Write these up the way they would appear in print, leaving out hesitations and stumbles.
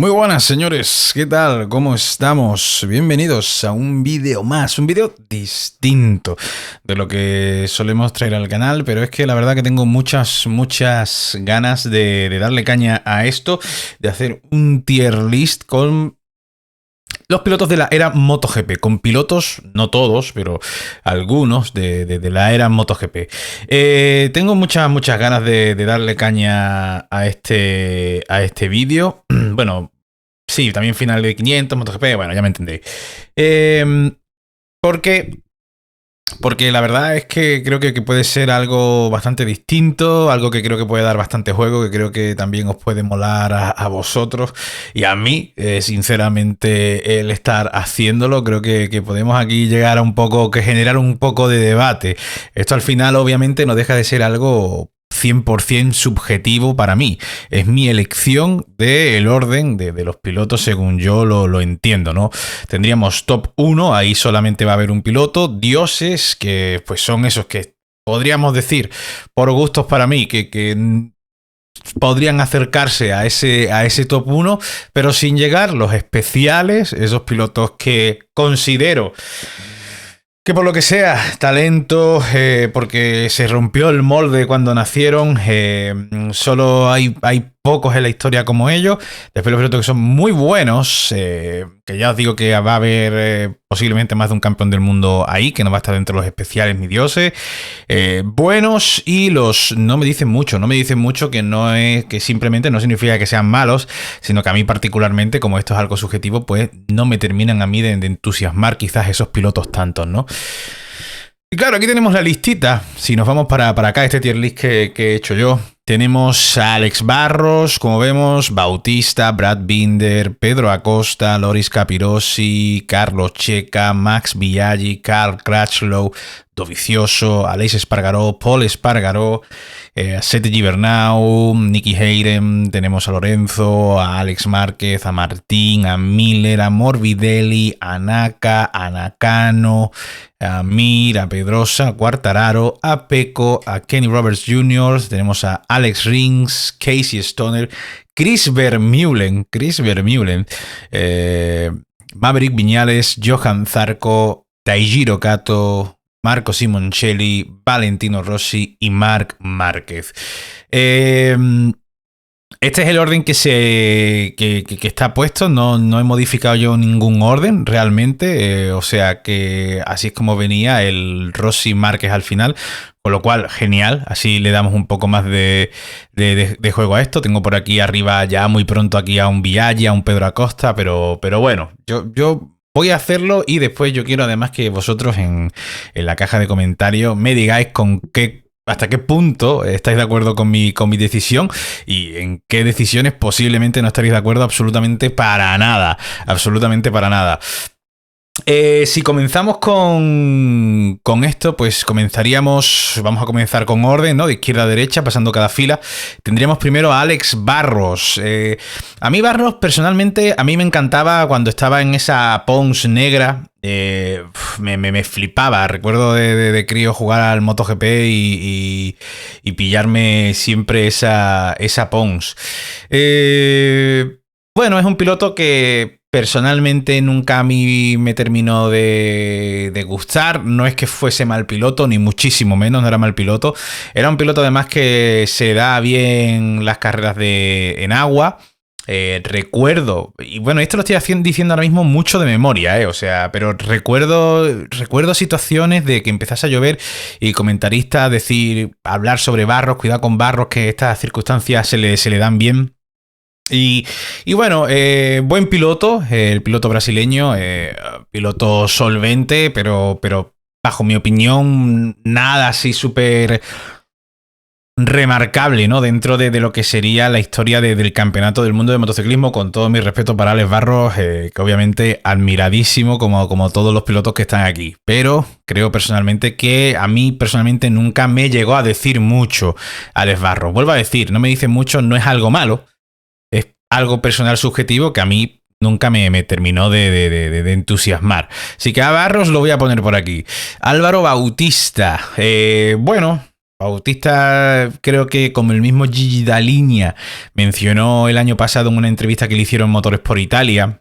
Muy buenas señores, ¿qué tal? ¿Cómo estamos? Bienvenidos a un vídeo más, un vídeo distinto de lo que solemos traer al canal, pero es que la verdad que tengo muchas ganas de darle caña a esto, de hacer un tier list con los pilotos de la era MotoGP, con pilotos, no todos, pero algunos de la era MotoGP. Tengo muchas ganas de darle caña a este vídeo. Bueno, sí, también final de 500, MotoGP, bueno, ya me entendéis. Porque Porque la verdad es que creo que puede ser algo bastante distinto, algo que creo que puede dar bastante juego, que creo que también os puede molar a vosotros y a mí, sinceramente, el estar haciéndolo. Creo que podemos aquí llegar a un poco, que generar un poco de debate. Esto al final obviamente no deja de ser algo 100% subjetivo para mí. Es mi elección del orden de los pilotos según yo lo entiendo, ¿no? Tendríamos top 1, ahí solamente va a haber un piloto. Dioses, que pues son esos que podríamos decir, por gustos para mí, que podrían acercarse a ese top 1, pero sin llegar. Los especiales, esos pilotos que considero que por lo que sea, talento, porque se rompió el molde cuando nacieron, solo hay pocos en la historia como ellos. Después los pilotos que son muy buenos, que ya os digo que va a haber posiblemente más de un campeón del mundo ahí, que no va a estar dentro de los especiales ni dioses. Buenos, y los no me dicen mucho, que no es, que simplemente no significa que sean malos, sino que a mí particularmente, como esto es algo subjetivo, pues no me terminan a mí de entusiasmar quizás esos pilotos tantos, ¿no? Y claro, aquí tenemos la listita. Si nos vamos para acá, este tier list que he hecho yo, tenemos a Alex Barros, como vemos, Bautista, Brad Binder, Pedro Acosta, Loris Capirossi, Carlos Checa, Max Biaggi, Carl Crutchlow, Dovizioso, Aleix Espargaró, Paul Espargaró, Sete Gibernau, Nicky Hayden, tenemos a Lorenzo, a Alex Márquez, a Martín, a Miller, a Morbidelli, a Naka, a Nakano, a Mir, a Pedrosa, a Quartararo, a Pecco, a Kenny Roberts Jr., tenemos a Alex Rins, Casey Stoner, Chris Vermeulen, Maverick Viñales, Johan Zarco, Taijiro Kato, Marco Simoncelli, Valentino Rossi y Marc Márquez. Este es el orden que está puesto. No he modificado yo ningún orden realmente. O sea que así es como venía el Rossi Márquez al final. Con lo cual, genial. Así le damos un poco más de juego a esto. Tengo por aquí arriba ya muy pronto aquí a un Biaggi, a un Pedro Acosta. Pero bueno, yo voy a hacerlo, y después yo quiero además que vosotros en la caja de comentarios me digáis hasta qué punto estáis de acuerdo con mi decisión, y en qué decisiones posiblemente no estaréis de acuerdo absolutamente para nada. Si comenzamos con esto, pues vamos a comenzar con orden, ¿no? De izquierda a derecha, pasando cada fila. Tendríamos primero a Alex Barros. A mí Barros, personalmente, a mí me encantaba cuando estaba en esa Pons negra. Me flipaba. Recuerdo de crío jugar al MotoGP y pillarme siempre esa Pons. Bueno, es un piloto que personalmente nunca a mí me terminó de gustar. No es que fuese mal piloto, ni muchísimo menos, no era mal piloto. Era un piloto además que se da bien las carreras en agua. Recuerdo, y bueno, esto lo estoy diciendo ahora mismo mucho de memoria, o sea, pero recuerdo situaciones de que empezase a llover y comentaristas hablar sobre Barros, cuidado con Barros, que estas circunstancias se le dan bien. Y bueno, buen piloto, el piloto brasileño, piloto solvente, pero bajo mi opinión nada así súper remarcable, ¿no? Dentro de lo que sería la historia del campeonato del mundo de motociclismo, con todo mi respeto para Alex Barros, que obviamente admiradísimo como todos los pilotos que están aquí, pero creo personalmente que a mí personalmente nunca me llegó a decir mucho Alex Barros. Vuelvo a decir, no me dice mucho, no es algo malo, es algo personal subjetivo que a mí nunca me terminó de entusiasmar. Así que a Barros lo voy a poner por aquí. Álvaro Bautista. Bueno, Bautista, creo que como el mismo Gigi Dall'Igna mencionó el año pasado en una entrevista que le hicieron Motores por Italia,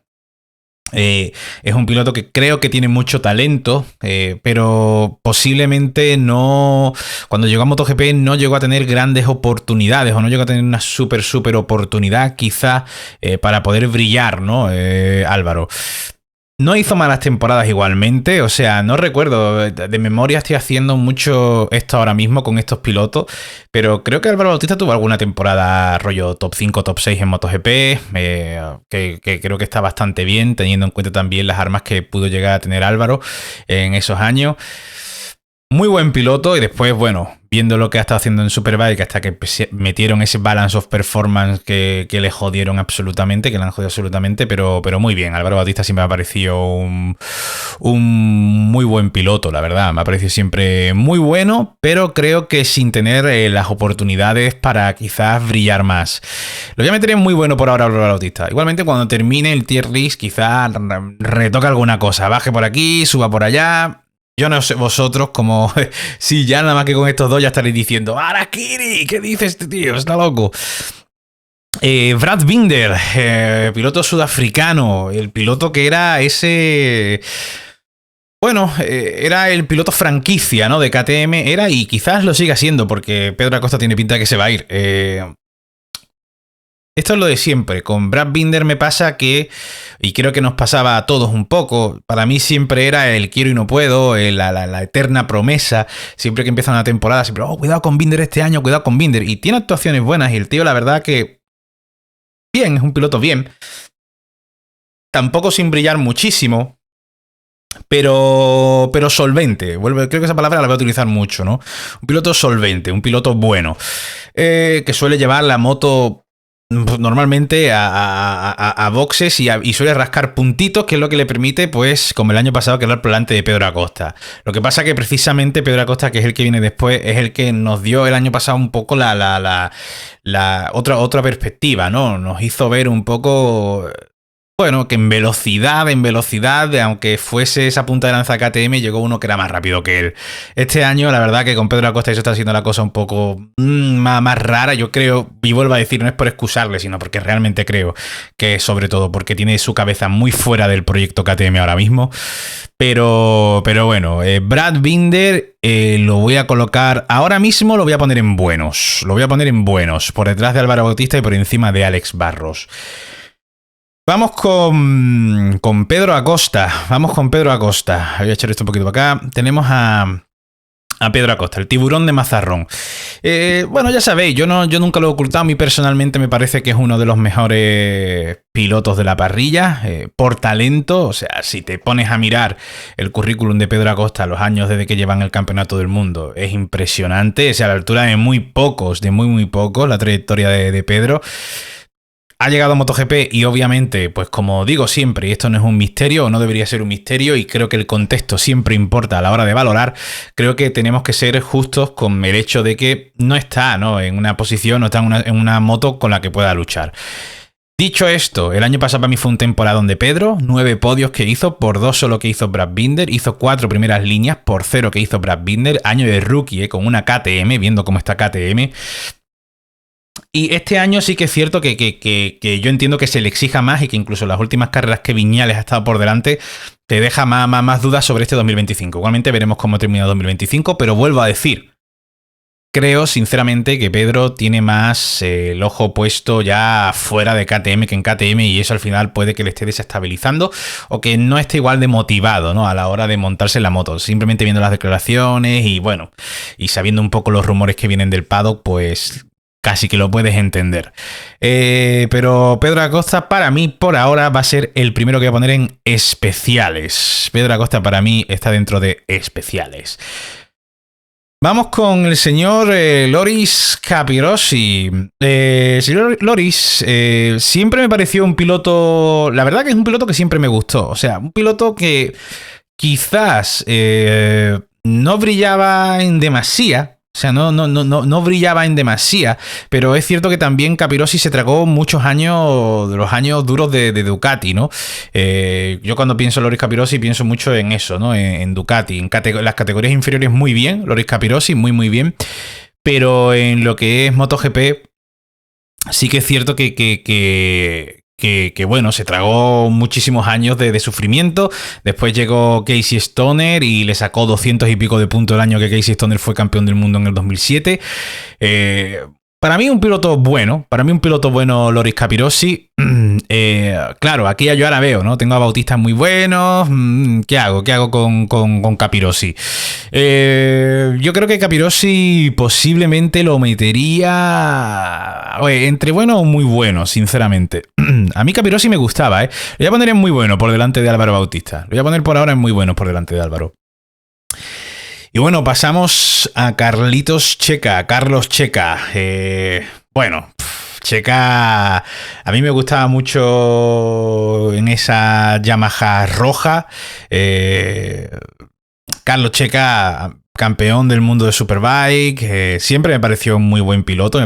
es un piloto que creo que tiene mucho talento, pero posiblemente no, cuando llegó a MotoGP no llegó a tener grandes oportunidades o no llegó a tener una súper oportunidad quizás para poder brillar, ¿no? Álvaro. No hizo malas temporadas igualmente, o sea, no recuerdo, de memoria estoy haciendo mucho esto ahora mismo con estos pilotos, pero creo que Álvaro Bautista tuvo alguna temporada rollo top 5, top 6 en MotoGP, que creo que está bastante bien, teniendo en cuenta también las armas que pudo llegar a tener Álvaro en esos años. Muy buen piloto y después, bueno, viendo lo que ha estado haciendo en Superbike hasta que metieron ese balance of performance que le jodieron absolutamente, que le han jodido absolutamente, pero muy bien. Álvaro Bautista siempre me ha parecido un muy buen piloto, la verdad. Me ha parecido siempre muy bueno, pero creo que sin tener las oportunidades para quizás brillar más. Lo voy a meter en muy bueno por ahora Álvaro Bautista. Igualmente cuando termine el tier list quizás retoque alguna cosa. Baje por aquí, suba por allá. Yo no sé vosotros, como si ya nada más que con estos dos ya estaréis diciendo ¡Harakiri! ¿Qué dice este tío? Está loco. Brad Binder, piloto sudafricano, el piloto que era ese... Bueno, era el piloto franquicia, ¿no? De KTM, era y quizás lo siga siendo porque Pedro Acosta tiene pinta de que se va a ir. Esto es lo de siempre. Con Brad Binder me pasa que, y creo que nos pasaba a todos un poco, para mí siempre era el quiero y no puedo, la eterna promesa. Siempre que empieza una temporada, siempre, oh, cuidado con Binder este año, cuidado con Binder. Y tiene actuaciones buenas y el tío, la verdad que, bien, es un piloto bien. Tampoco sin brillar muchísimo, pero solvente. Creo que esa palabra la voy a utilizar mucho, ¿no? Un piloto solvente, un piloto bueno, que suele llevar la moto normalmente a boxes y suele rascar puntitos, que es lo que le permite, pues, como el año pasado, quedar por delante de Pedro Acosta. Lo que pasa que precisamente Pedro Acosta, que es el que viene después, es el que nos dio el año pasado un poco la otra perspectiva, ¿no? Nos hizo ver un poco... Bueno, que en velocidad, aunque fuese esa punta de lanza KTM, llegó uno que era más rápido que él. Este año, la verdad que con Pedro Acosta eso está haciendo la cosa un poco más rara, yo creo, y vuelvo a decir, no es por excusarle, sino porque realmente creo que sobre todo porque tiene su cabeza muy fuera del proyecto KTM ahora mismo. Pero bueno, Brad Binder lo voy a colocar, ahora mismo lo voy a poner en buenos. Lo voy a poner en buenos, por detrás de Álvaro Bautista y por encima de Alex Barros. Vamos con Pedro Acosta. Vamos con Pedro Acosta. Voy a echar esto un poquito para acá. Tenemos a Pedro Acosta, el tiburón de Mazarrón. Bueno, ya sabéis, yo nunca lo he ocultado. A mí personalmente me parece que es uno de los mejores pilotos de la parrilla, por talento. O sea, si te pones a mirar el currículum de Pedro Acosta, los años desde que llevan el campeonato del mundo, es impresionante. Es a la altura de muy pocos, muy pocos, la trayectoria de Pedro. Ha llegado a MotoGP y obviamente, pues como digo siempre, y esto no es un misterio o no debería ser un misterio y creo que el contexto siempre importa a la hora de valorar, creo que tenemos que ser justos con el hecho de que no está, ¿no?, en una posición, no está en una moto con la que pueda luchar. Dicho esto, el año pasado para mí fue un temporadón de Pedro, 9 podios que hizo, por 2 solo que hizo Brad Binder, hizo 4 primeras líneas, por 0 que hizo Brad Binder, año de rookie, con una KTM, viendo cómo está KTM. Y este año sí que es cierto que yo entiendo que se le exija más y que incluso las últimas carreras que Viñales ha estado por delante te deja más dudas sobre este 2025. Igualmente veremos cómo termina 2025, pero vuelvo a decir, creo sinceramente que Pedro tiene más el ojo puesto ya fuera de KTM que en KTM y eso al final puede que le esté desestabilizando o que no esté igual de motivado, ¿no?, a la hora de montarse en la moto. Simplemente viendo las declaraciones y bueno, y sabiendo un poco los rumores que vienen del paddock, pues... casi que lo puedes entender. Pero Pedro Acosta para mí por ahora va a ser el primero que voy a poner en especiales. Pedro Acosta para mí está dentro de especiales. Vamos con el señor Loris Capirossi. Señor Loris siempre me pareció un piloto... La verdad que es un piloto que siempre me gustó. O sea, un piloto que quizás no brillaba en demasía. O sea, no brillaba en demasía, pero es cierto que también Capirossi se tragó muchos años, los años duros de Ducati, ¿no? Yo cuando pienso en Loris Capirossi pienso mucho en eso, ¿no? En Ducati, en las categorías inferiores muy bien, Loris Capirossi muy bien, pero en lo que es MotoGP sí que es cierto que, bueno, se tragó muchísimos años de sufrimiento. Después llegó Casey Stoner y le sacó 200 y pico de puntos el año que Casey Stoner fue campeón del mundo en el 2007. Para mí un piloto bueno, Loris Capirossi. Claro, aquí yo ahora veo, ¿no? Tengo a Bautista muy buenos. ¿Qué hago? ¿Qué hago con Capirossi? Yo creo que Capirossi posiblemente lo metería entre bueno o muy bueno, sinceramente. A mí Capirossi me gustaba, ¿eh? Lo voy a poner en muy bueno por delante de Álvaro Bautista. Lo voy a poner por ahora en muy bueno por delante de Álvaro. Y bueno, pasamos a Carlos Checa. Bueno, Checa a mí me gustaba mucho en esa Yamaha roja. Carlos Checa, campeón del mundo de Superbike, siempre me pareció muy buen piloto,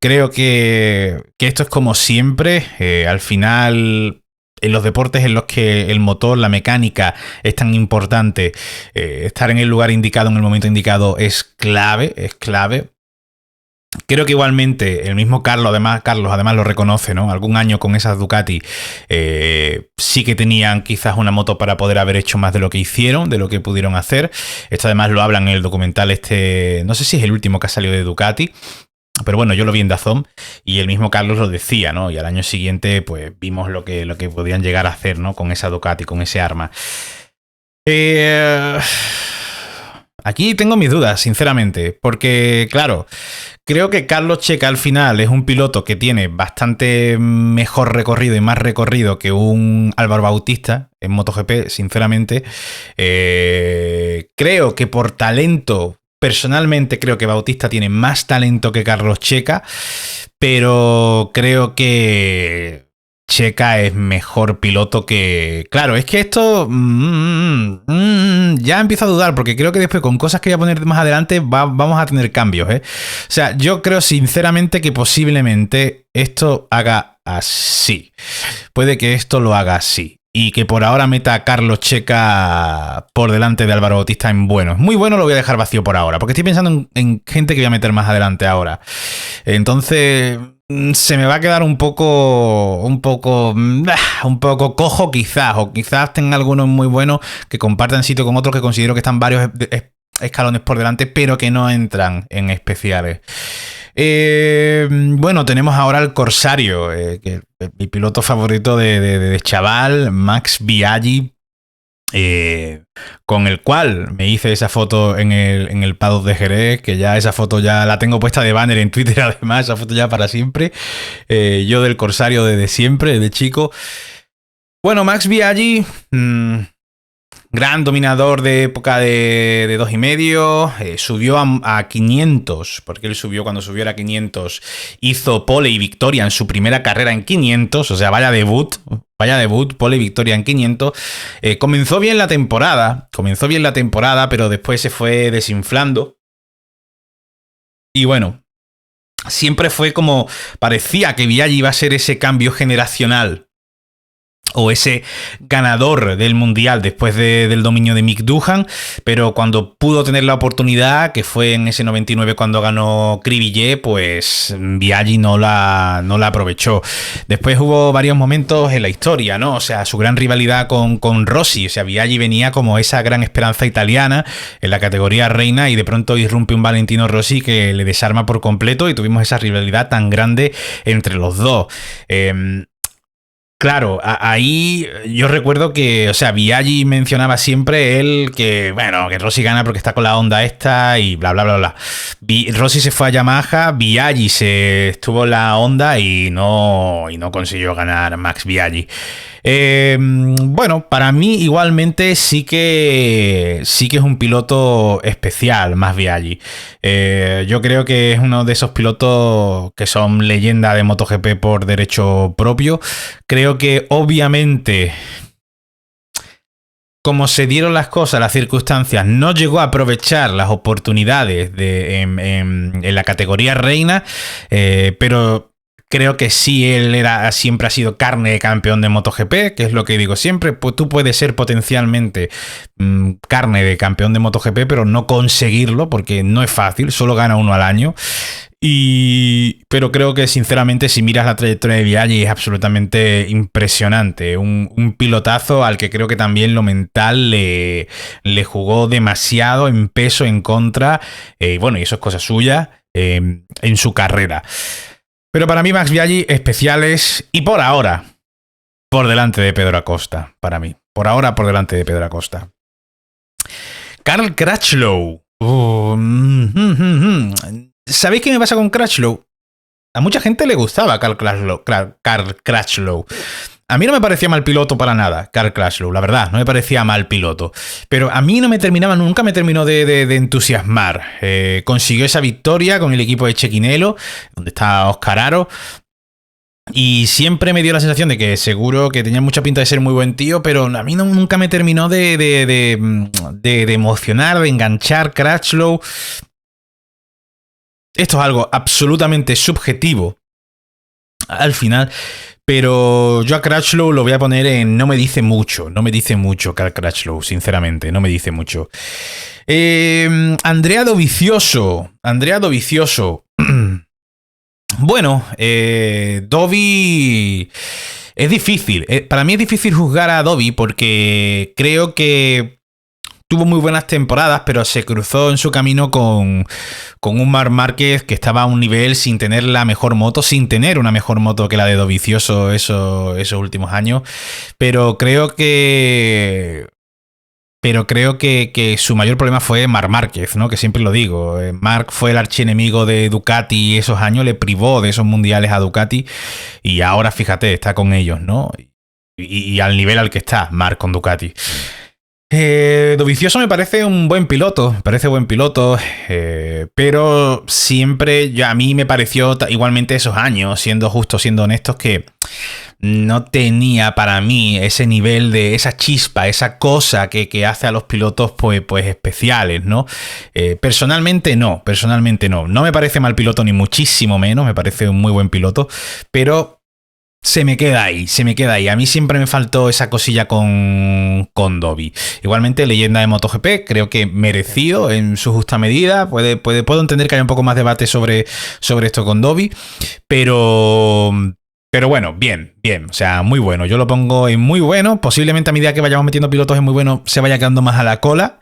creo que esto es como siempre, al final... En los deportes en los que el motor, la mecánica es tan importante, estar en el lugar indicado, en el momento indicado, es clave. Creo que igualmente el mismo Carlos además lo reconoce, ¿no? Algún año con esas Ducati sí que tenían quizás una moto para poder haber hecho más de lo que hicieron, de lo que pudieron hacer. Esto además lo hablan en el documental no sé si es el último que ha salido de Ducati. Pero bueno, yo lo vi en DAZN y el mismo Carlos lo decía, ¿no? Y al año siguiente, pues vimos lo que podían llegar a hacer, ¿no? Con esa Ducati, con ese arma. Aquí tengo mis dudas, sinceramente, porque, claro, creo que Carlos Checa al final es un piloto que tiene bastante mejor recorrido y más recorrido que un Álvaro Bautista en MotoGP, sinceramente. Creo que por talento... Personalmente creo que Bautista tiene más talento que Carlos Checa, pero creo que Checa es mejor piloto que... Claro, es que esto ya empiezo a dudar, porque creo que después con cosas que voy a poner más adelante vamos a tener cambios, ¿eh? O sea, yo creo sinceramente que posiblemente esto haga así. Puede que esto lo haga así. Y que por ahora meta a Carlos Checa por delante de Álvaro Bautista en bueno. Muy bueno lo voy a dejar vacío por ahora, porque estoy pensando en gente que voy a meter más adelante ahora. Entonces se me va a quedar un poco cojo quizás, o quizás tenga algunos muy buenos que compartan sitio con otros que considero que están varios escalones por delante, pero que no entran en especiales. Bueno, tenemos ahora al Corsario, que mi piloto favorito de chaval, Max Biaggi, con el cual me hice esa foto en el paddock de Jerez, que ya esa foto ya la tengo puesta de banner en Twitter, además, esa foto ya para siempre. Yo del Corsario desde siempre, desde chico. Bueno, Max Biaggi... gran dominador de época de 2,5, subió a 500, porque él cuando subió a 500, hizo pole y victoria en su primera carrera en 500, o sea, vaya debut, pole y victoria en 500. Comenzó bien la temporada, pero después se fue desinflando. Y bueno, siempre fue como, parecía que Biaggi iba a ser ese cambio generacional, o ese ganador del mundial después del dominio de Mick Doohan, pero cuando pudo tener la oportunidad, que fue en ese 99 cuando ganó Cribillet, pues Biaggi no la aprovechó. Después hubo varios momentos en la historia, ¿no? O sea, su gran rivalidad con Rossi, o sea, Biaggi venía como esa gran esperanza italiana en la categoría reina y de pronto irrumpe un Valentino Rossi que le desarma por completo y tuvimos esa rivalidad tan grande entre los dos. Claro, ahí yo recuerdo que, o sea, Biaggi mencionaba siempre él que, bueno, que Rossi gana porque está con la Honda esta y bla, bla, bla, bla. Rossi se fue a Yamaha, Biaggi estuvo en la Honda y no consiguió ganar Max Biaggi. Bueno, para mí igualmente sí que es un piloto especial, Max Biaggi. Yo creo que es uno de esos pilotos que son leyenda de MotoGP por derecho propio. Creo que obviamente, como se dieron las cosas, las circunstancias, no llegó a aprovechar las oportunidades en la categoría reina, pero Creo que sí, siempre ha sido carne de campeón de MotoGP, que es lo que digo siempre. Pues tú puedes ser potencialmente carne de campeón de MotoGP, pero no conseguirlo porque no es fácil, solo gana uno al año. Pero creo que sinceramente si miras la trayectoria de Biaggi es absolutamente impresionante. Un pilotazo al que creo que también lo mental le jugó demasiado en peso en contra. Bueno, y eso es cosa suya en su carrera. Pero para mí Max Biaggi especiales y por ahora por delante de Pedro Acosta. Para mí. Por ahora por delante de Pedro Acosta. Carl Crutchlow. ¿Sabéis qué me pasa con Crutchlow? A mucha gente le gustaba Carl Crutchlow. A mí no me parecía mal piloto para nada, Carl Crutchlow, la verdad, no me parecía mal piloto. Pero a mí nunca me terminó de entusiasmar. Consiguió esa victoria con el equipo de Cecchinello, donde está Óscar Aro. Y siempre me dio la sensación de que seguro que tenía mucha pinta de ser muy buen tío, pero a mí nunca me terminó de emocionar, de enganchar Crutchlow. Esto es algo absolutamente subjetivo al final, pero yo a Crutchlow lo voy a poner en no me dice mucho Carl Crutchlow, sinceramente, no me dice mucho. Andrea Dovizioso. Bueno, Dovi es difícil. Para mí es difícil juzgar a Dovi porque creo que tuvo muy buenas temporadas, pero se cruzó en su camino con un Marc Márquez que estaba a un nivel sin tener una mejor moto que la de Dovizioso esos últimos años. Pero creo que su mayor problema fue Marc Márquez, ¿no? Que siempre lo digo. Marc fue el archienemigo de Ducati esos años, le privó de esos mundiales a Ducati y ahora, fíjate, está con ellos, ¿no? Y al nivel al que está Marc con Ducati. Dovizioso me parece un buen piloto, pero siempre a mí me pareció igualmente esos años, siendo honestos, que no tenía para mí ese nivel de esa chispa, esa cosa que hace a los pilotos pues especiales, ¿no? Personalmente no. No me parece mal piloto ni muchísimo menos, me parece un muy buen piloto, pero se me queda ahí. A mí siempre me faltó esa cosilla con Dovi. Igualmente, leyenda de MotoGP, creo que merecido en su justa medida. Puedo entender que haya un poco más debate sobre esto con Dovi, pero bueno, bien. O sea, muy bueno. Yo lo pongo en muy bueno. Posiblemente a medida que vayamos metiendo pilotos en muy bueno se vaya quedando más a la cola.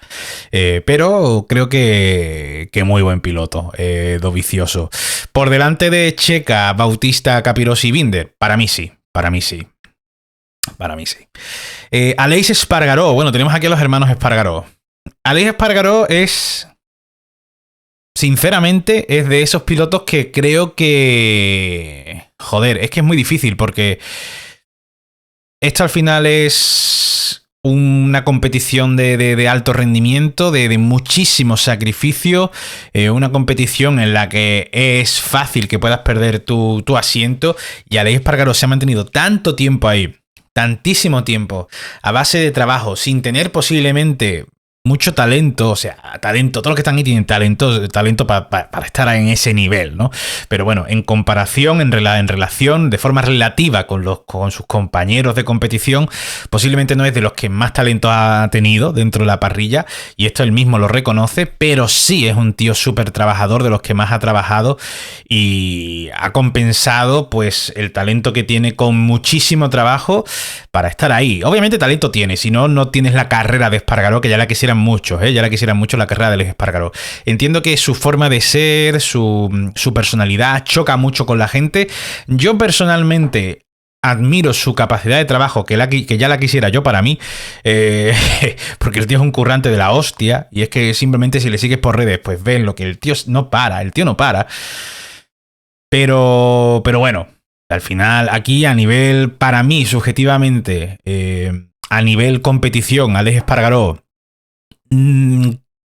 Pero creo que muy buen piloto, Dovizioso. Por delante de Checa, Bautista, Capirossi y Binder. Para mí sí. Aleix Espargaró. Bueno, tenemos aquí a los hermanos Espargaró. Aleix Espargaró sinceramente, es de esos pilotos que creo que... Joder, es que es muy difícil porque esto al final es una competición de alto rendimiento, de muchísimo sacrificio, una competición en la que es fácil que puedas perder tu asiento, y Aleix Espargaró se ha mantenido tanto tiempo ahí, tantísimo tiempo, a base de trabajo, sin tener posiblemente mucho talento, todos los que están ahí tienen talento para estar en ese nivel, ¿no? Pero bueno, en comparación, en relación, de forma relativa con sus compañeros de competición, posiblemente no es de los que más talento ha tenido dentro de la parrilla, y esto él mismo lo reconoce, pero sí es un tío súper trabajador, de los que más ha trabajado, y ha compensado pues el talento que tiene con muchísimo trabajo para estar ahí. Obviamente talento tiene, si no, no tienes la carrera de Espargaró, que ya la quisieran muchos, ya la quisieran mucho la carrera de Espargaró. Entiendo que su forma de ser, su personalidad choca mucho con la gente. Yo personalmente admiro su capacidad de trabajo, que ya la quisiera yo para mí, porque el tío es un currante de la hostia, y es que simplemente si le sigues por redes, pues ven lo que el tío no para. Pero bueno, al final aquí a nivel, para mí subjetivamente, a nivel competición, Aleix Espargaró,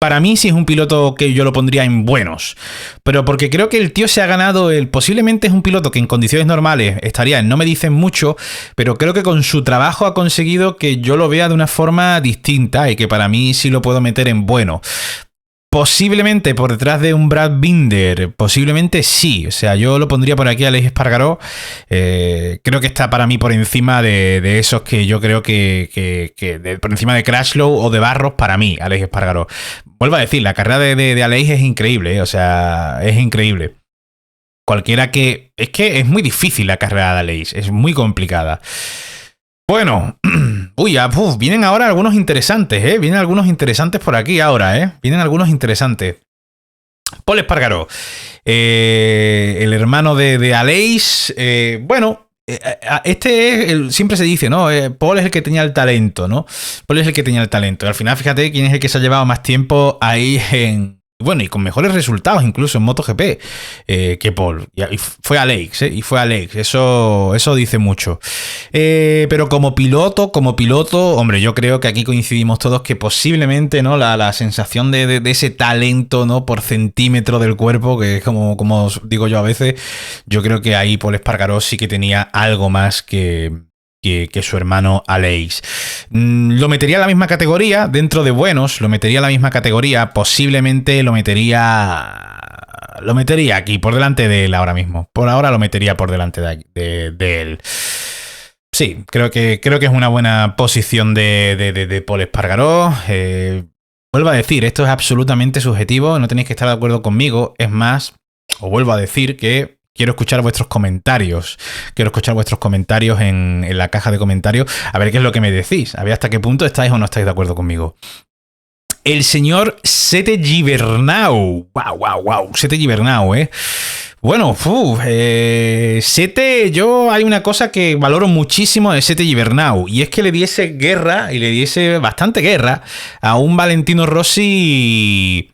para mí sí es un piloto que yo lo pondría en buenos, pero porque creo que el tío se ha ganado posiblemente es un piloto que en condiciones normales estaría en no me dicen mucho, pero creo que con su trabajo ha conseguido que yo lo vea de una forma distinta y que para mí sí lo puedo meter en bueno. Posiblemente por detrás de un Brad Binder, posiblemente sí. O sea, yo lo pondría por aquí a Aleix Espargaró. Creo que está para mí por encima de esos que yo creo que por encima de Crashlow o de Barros, para mí, Aleix Espargaró. Vuelvo a decir, la carrera de Aleix es increíble, o sea, es increíble. Cualquiera que... Es que es muy difícil la carrera de Aleix, es muy complicada. Bueno, uy, vienen ahora algunos interesantes, ¿eh? Vienen algunos interesantes por aquí ahora, ¿eh? Vienen algunos interesantes. Pol Espargaró, el hermano de Aleix, bueno, este es, siempre se dice, ¿no? Pol es el que tenía el talento, ¿no? Pol es el que tenía el talento. Y al final, fíjate quién es el que se ha llevado más tiempo ahí en... Bueno, y con mejores resultados incluso en MotoGP que Pol. Y fue Aleix, y fue Aleix. Eso dice mucho. Pero como piloto, hombre, yo creo que aquí coincidimos todos que posiblemente, ¿no? La sensación de ese talento, ¿no? Por centímetro del cuerpo, que es como digo yo a veces, yo creo que ahí Pol Espargaró sí que tenía algo más que su hermano Aleix. Lo metería en la misma categoría, dentro de buenos, lo metería en la misma categoría, posiblemente lo metería aquí, por delante de él ahora mismo. Por ahora lo metería por delante de él. Sí, creo que es una buena posición de Pol Espargaró. Vuelvo a decir, esto es absolutamente subjetivo, no tenéis que estar de acuerdo conmigo. Es más, os vuelvo a decir que quiero escuchar vuestros comentarios. Quiero escuchar vuestros comentarios en la caja de comentarios. A ver qué es lo que me decís. A ver hasta qué punto estáis o no estáis de acuerdo conmigo. El señor Sete Gibernau. Wow. Sete Gibernau, ¿eh? Bueno, Sete, hay una cosa que valoro muchísimo de Sete Gibernau. Y es que le diese guerra, y le diese bastante guerra, a un Valentino Rossi...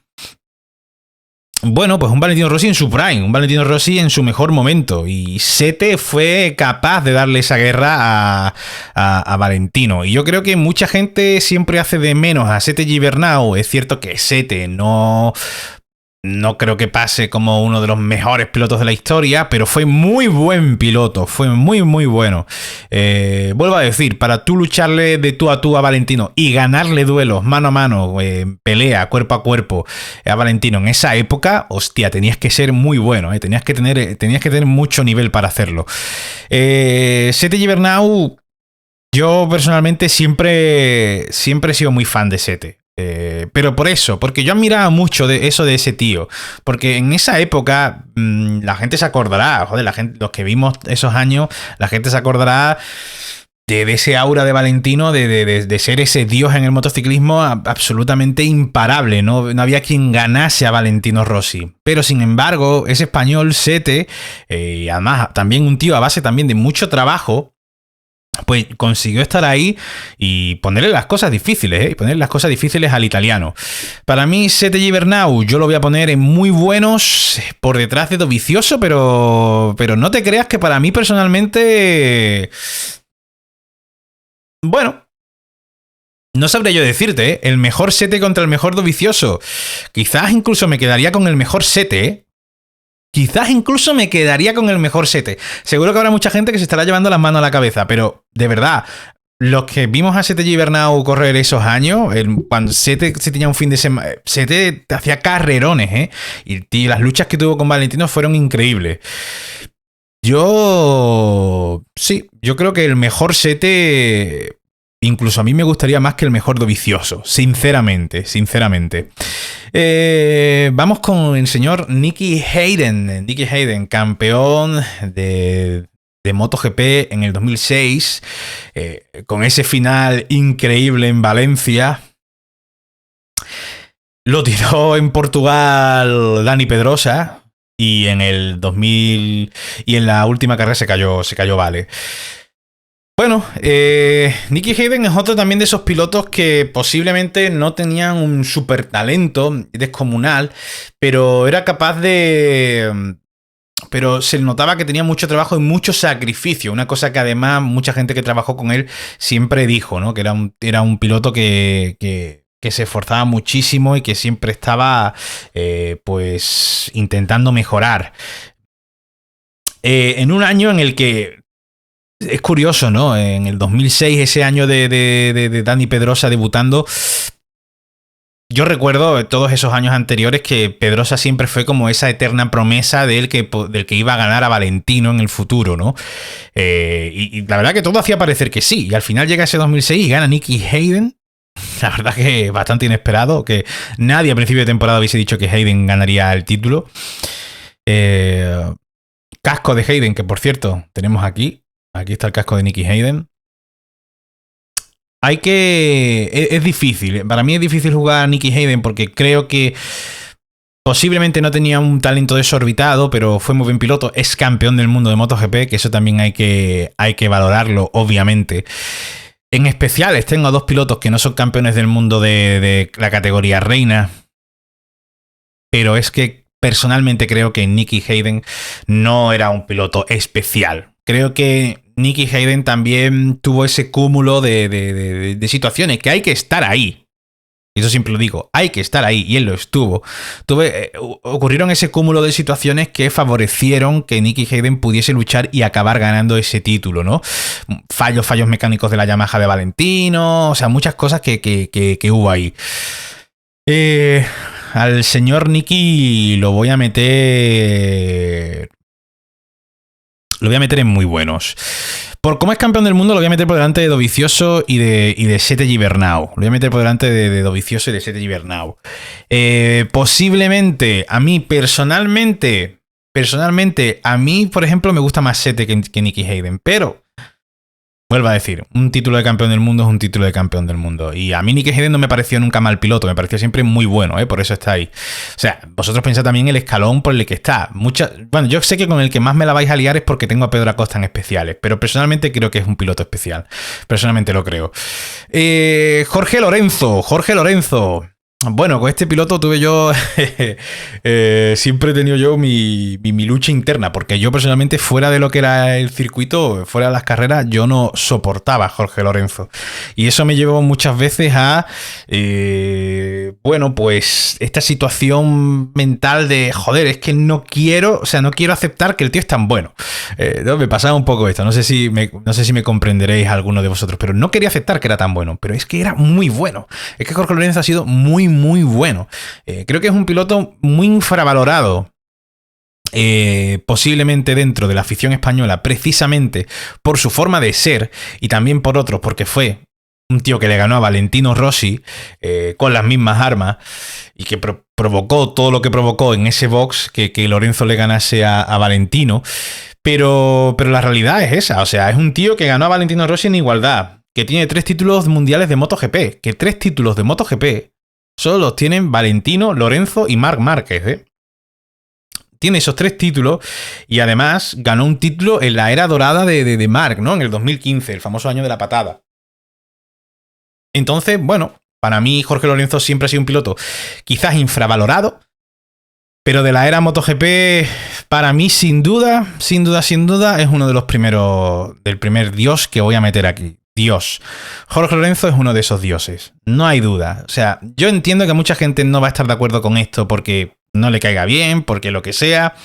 Bueno, pues un Valentino Rossi en su prime, un Valentino Rossi en su mejor momento. Y Sete fue capaz de darle esa guerra a Valentino. Y yo creo que mucha gente siempre hace de menos a Sete Gibernau. Es cierto que Sete no creo que pase como uno de los mejores pilotos de la historia, pero fue muy buen piloto, fue muy bueno. Vuelvo a decir, para tú lucharle de tú a Valentino y ganarle duelos mano a mano, pelea cuerpo a cuerpo a Valentino en esa época, hostia, tenías que ser muy bueno, tenías que tener mucho nivel para hacerlo. Sete Gibernau, yo personalmente siempre he sido muy fan de Sete. Pero porque yo admiraba mucho de eso de ese tío. Porque en esa época la gente se acordará, joder, los que vimos esos años, la gente se acordará de ese aura de Valentino, de ser ese dios en el motociclismo absolutamente imparable. No había quien ganase a Valentino Rossi. Pero sin embargo, ese español Sete, además también un tío a base también de mucho trabajo, pues consiguió estar ahí y ponerle las cosas difíciles, ponerle las cosas difíciles al italiano. Para mí, Sete Gibernau, yo lo voy a poner en muy buenos, por detrás de Dovizioso, pero no te creas que para mí personalmente... Bueno, no sabría yo decirte, el mejor Sete contra el mejor Dovizioso. Quizás incluso me quedaría con el mejor Sete, Quizás incluso me quedaría con el mejor Sete. Seguro que habrá mucha gente que se estará llevando las manos a la cabeza, pero de verdad, los que vimos a Sete Gibernau correr esos años, cuando Sete se tenía un fin de semana, Sete te hacía carrerones, y las luchas que tuvo con Valentino fueron increíbles. Yo creo que el mejor Sete... Incluso a mí me gustaría más que el mejor Dovizioso, sinceramente. Vamos con el señor Nicky Hayden, campeón de MotoGP en el 2006, con ese final increíble en Valencia. Lo tiró en Portugal Dani Pedrosa y en el 2000 y en la última carrera se cayó Vale. Bueno, Nicky Hayden es otro también de esos pilotos que posiblemente no tenían un super talento descomunal, pero era capaz de... Pero se notaba que tenía mucho trabajo y mucho sacrificio. Una cosa que además mucha gente que trabajó con él siempre dijo, ¿no? Que era un piloto que se esforzaba muchísimo y que siempre estaba pues intentando mejorar. En un año en el que... Es curioso, ¿no? En el 2006, ese año de Dani Pedrosa debutando, yo recuerdo todos esos años anteriores que Pedrosa siempre fue como esa eterna promesa del que iba a ganar a Valentino en el futuro, ¿no? Y la verdad que todo hacía parecer que sí. Y al final llega ese 2006 y gana Nicky Hayden. La verdad que bastante inesperado, que nadie a principio de temporada hubiese dicho que Hayden ganaría el título. Casco de Hayden, que por cierto, tenemos aquí. Aquí está el casco de Nicky Hayden. Es difícil. Para mí es difícil jugar a Nicky Hayden porque creo que posiblemente no tenía un talento desorbitado, pero fue muy buen piloto. Es campeón del mundo de MotoGP, que eso también hay que valorarlo, obviamente. En especiales tengo a dos pilotos que no son campeones del mundo de la categoría reina, pero es que personalmente creo que Nicky Hayden no era un piloto especial. Creo que Nicky Hayden también tuvo ese cúmulo de situaciones que hay que estar ahí. Eso siempre lo digo, hay que estar ahí, y él lo estuvo. Ocurrieron ese cúmulo de situaciones que favorecieron que Nicky Hayden pudiese luchar y acabar ganando ese título, ¿no? Fallos mecánicos de la Yamaha de Valentino, o sea, muchas cosas que hubo ahí. Al señor Nicky lo voy a meter... Lo voy a meter en muy buenos. Por cómo es campeón del mundo, lo voy a meter por delante de Dovizioso y de Sete Gibernau. Lo voy a meter por delante de Dovizioso y de Sete Gibernau. Posiblemente, a mí personalmente, a mí, por ejemplo, me gusta más Sete que Nicky Hayden. Pero, vuelvo a decir, un título de campeón del mundo es un título de campeón del mundo. Y a mí Nicky Hayden no me pareció nunca mal piloto, me pareció siempre muy bueno, por eso está ahí. O sea, vosotros pensad también el escalón por el que está. Bueno, yo sé que con el que más me la vais a liar es porque tengo a Pedro Acosta en especiales, pero personalmente creo que es un piloto especial. Personalmente lo creo. Jorge Lorenzo. Bueno, con este piloto tuve yo... siempre he tenido yo mi lucha interna, porque yo personalmente, fuera de lo que era el circuito, fuera de las carreras, yo no soportaba a Jorge Lorenzo. Y eso me llevó muchas veces a... bueno, pues esta situación mental de, joder, es que no quiero aceptar que el tío es tan bueno. No, me pasaba un poco esto, no sé si me comprenderéis alguno de vosotros, pero no quería aceptar que era tan bueno, pero es que era muy bueno. Es que Jorge Lorenzo ha sido muy bueno. Creo que es un piloto muy infravalorado. Posiblemente dentro de la afición española, precisamente por su forma de ser y también por otros, porque fue un tío que le ganó a Valentino Rossi con las mismas armas y que provocó todo lo que provocó en ese box que Lorenzo le ganase a Valentino. Pero la realidad es esa, o sea, es un tío que ganó a Valentino Rossi en igualdad, que tiene 3 títulos mundiales de MotoGP, que 3 títulos de MotoGP solo los tienen Valentino, Lorenzo y Marc Márquez, Tiene esos 3 títulos y además ganó un título en la era dorada de Marc, ¿no? En el 2015, el famoso año de la patada. Entonces, bueno, para mí Jorge Lorenzo siempre ha sido un piloto quizás infravalorado, pero de la era MotoGP, para mí sin duda, es uno de los primeros, del primer dios que voy a meter aquí. Dios. Jorge Lorenzo es uno de esos dioses. No hay duda. O sea, yo entiendo que mucha gente no va a estar de acuerdo con esto porque no le caiga bien, porque lo que sea,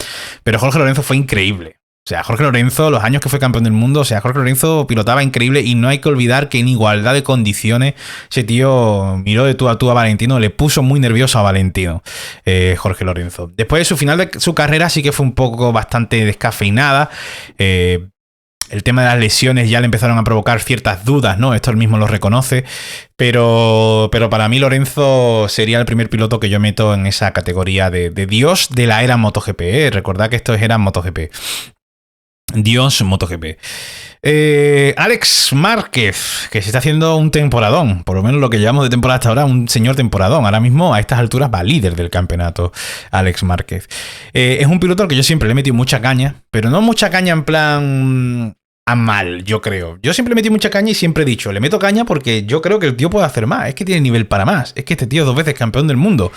pero Jorge Lorenzo fue increíble. O sea, Jorge Lorenzo, los años que fue campeón del mundo, o sea, Jorge Lorenzo pilotaba increíble y no hay que olvidar que en igualdad de condiciones ese tío miró de tú a Valentino, le puso muy nervioso a Valentino, Jorge Lorenzo. Después de su final de su carrera sí que fue un poco bastante descafeinada. El tema de las lesiones ya le empezaron a provocar ciertas dudas, ¿no? Esto él mismo lo reconoce. Pero para mí Lorenzo sería el primer piloto que yo meto en esa categoría de Dios de la era MotoGP. Recordad que esto era MotoGP. Dios MotoGP. Alex Márquez, que se está haciendo un temporadón, por lo menos lo que llevamos de temporada hasta ahora, un señor temporadón. Ahora mismo, a estas alturas, va líder del campeonato, Alex Márquez. Es un piloto al que yo siempre le he metido mucha caña, pero no mucha caña en plan a mal, yo creo. Yo siempre le he metido mucha caña y siempre he dicho, le meto caña porque yo creo que el tío puede hacer más, es que tiene nivel para más, es que este tío es 2 veces campeón del mundo.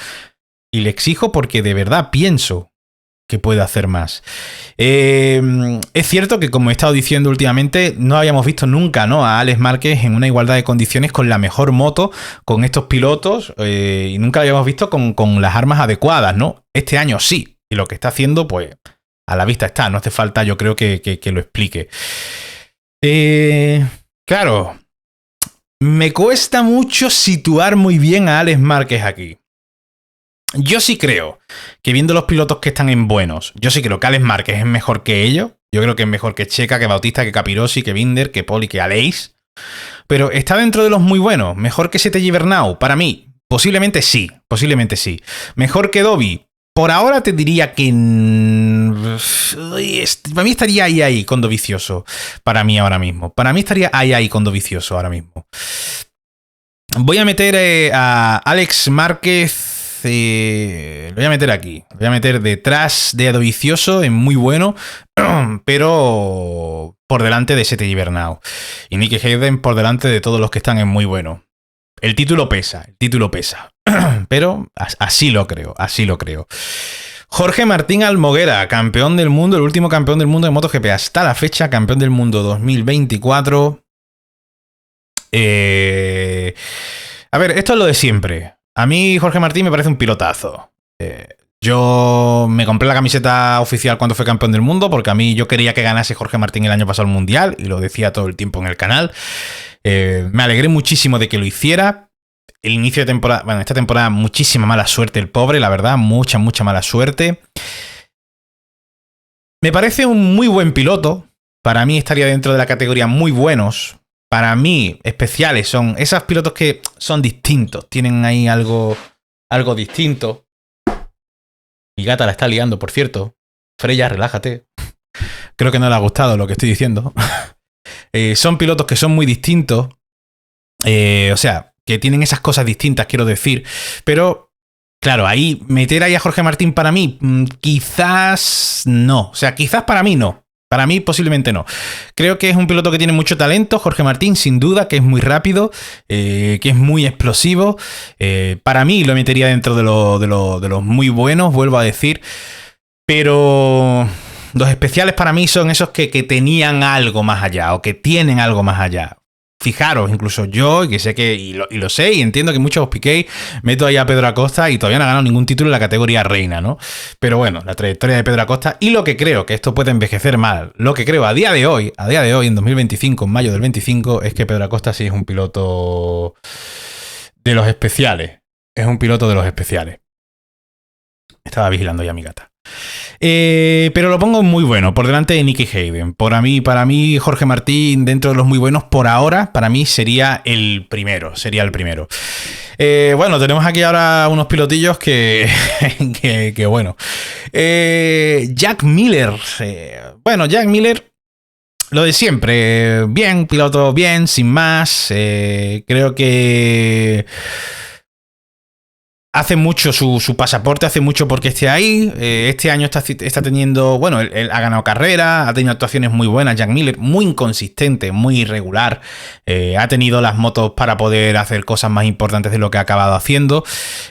Y le exijo porque de verdad pienso que puede hacer más. Es cierto que, como he estado diciendo últimamente, no habíamos visto nunca, ¿no?, a Alex Márquez en una igualdad de condiciones con la mejor moto, con estos pilotos, y nunca lo habíamos visto con las armas adecuadas, ¿no? Este año sí, y lo que está haciendo, pues, a la vista está, no hace falta, yo creo, que lo explique. Claro, me cuesta mucho situar muy bien a Alex Márquez aquí. Yo sí creo que viendo los pilotos que están en buenos, yo sí creo que Alex Márquez es mejor que ellos. Yo creo que es mejor que Checa, que Bautista, que Capirossi, que Binder, que Poli, que Aleix. Pero está dentro de los muy buenos. Mejor que Sete Gibernau, para mí, posiblemente sí. Posiblemente sí. Mejor que Dovi. Por ahora te diría que... Para mí estaría ahí con Dovizioso. Para mí ahora mismo. Para mí estaría ahí con Dovizioso ahora mismo. Voy a meter a Alex Márquez... lo voy a meter aquí. Lo voy a meter detrás de Dovizioso en muy bueno. Pero por delante de Sete Gibernau. Y Nicky Hayden por delante de todos los que están en muy bueno. El título pesa. Pero así lo creo. Jorge Martín Almoguera, campeón del mundo, el último campeón del mundo de MotoGP hasta la fecha, campeón del mundo 2024. A ver, esto es lo de siempre. A mí Jorge Martín me parece un pilotazo. Yo me compré la camiseta oficial cuando fue campeón del mundo porque a mí yo quería que ganase Jorge Martín el año pasado el Mundial y lo decía todo el tiempo en el canal. Me alegré muchísimo de que lo hiciera. El inicio de temporada, bueno, esta temporada muchísima mala suerte el pobre, la verdad, mucha mala suerte. Me parece un muy buen piloto. Para mí estaría dentro de la categoría muy buenos. Para mí, especiales son esos pilotos que son distintos, tienen ahí algo distinto. Mi gata la está liando, por cierto. Freya, relájate. Creo que no le ha gustado lo que estoy diciendo. Son pilotos que son muy distintos. O sea, que tienen esas cosas distintas, quiero decir. Pero, claro, ahí meter ahí a Jorge Martín para mí, quizás no. O sea, quizás para mí no. Para mí posiblemente no. Creo que es un piloto que tiene mucho talento, Jorge Martín, sin duda, que es muy rápido, que es muy explosivo. Para mí lo metería dentro de los muy buenos, vuelvo a decir. Pero los especiales para mí son esos que tenían algo más allá o que tienen algo más allá. Fijaros, incluso yo, que sé que, y lo sé, y entiendo que muchos os piquéis, meto ahí a Pedro Acosta y todavía no ha ganado ningún título en la categoría reina, ¿no? Pero bueno, la trayectoria de Pedro Acosta y lo que creo, que esto puede envejecer mal, lo que creo a día de hoy, en 2025, en mayo del 25, es que Pedro Acosta sí es un piloto de los especiales. Es un piloto de los especiales. Estaba vigilando ya a mi gata. Pero lo pongo muy bueno, por delante de Nicky Hayden. Para mí, Jorge Martín, dentro de los muy buenos, por ahora, para mí sería el primero. Bueno, tenemos aquí ahora unos pilotillos que bueno. Jack Miller. Jack Miller, lo de siempre. Bien, piloto bien, sin más. Creo que... hace mucho su pasaporte, hace mucho porque esté ahí. Este año está teniendo... Bueno, él ha ganado carrera, ha tenido actuaciones muy buenas. Jack Miller, muy inconsistente, muy irregular. Ha tenido las motos para poder hacer cosas más importantes de lo que ha acabado haciendo.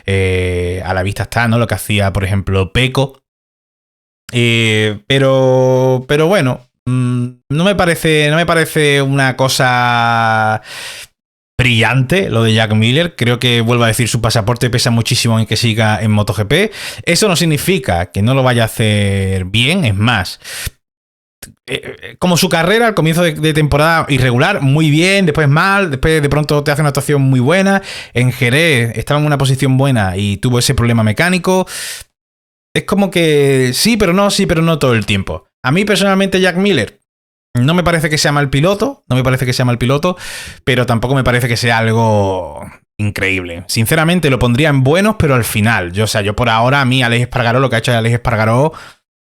A la vista está, ¿no? Lo que hacía, por ejemplo, Pecco. Pero bueno, no me parece una cosa... brillante lo de Jack Miller. Creo que, vuelvo a decir, su pasaporte pesa muchísimo en que siga en MotoGP. Eso no significa que no lo vaya a hacer bien, es más, como su carrera al comienzo de temporada irregular, muy bien, después mal, después de pronto te hace una actuación muy buena. En Jerez estaba en una posición buena y tuvo ese problema mecánico. Es como que sí, pero no todo el tiempo. A mí personalmente Jack Miller no me parece que sea mal piloto, pero tampoco me parece que sea algo increíble. Sinceramente lo pondría en buenos, pero al final. Yo por ahora, a mí Aleix Espargaró, lo que ha hecho Aleix Espargaró,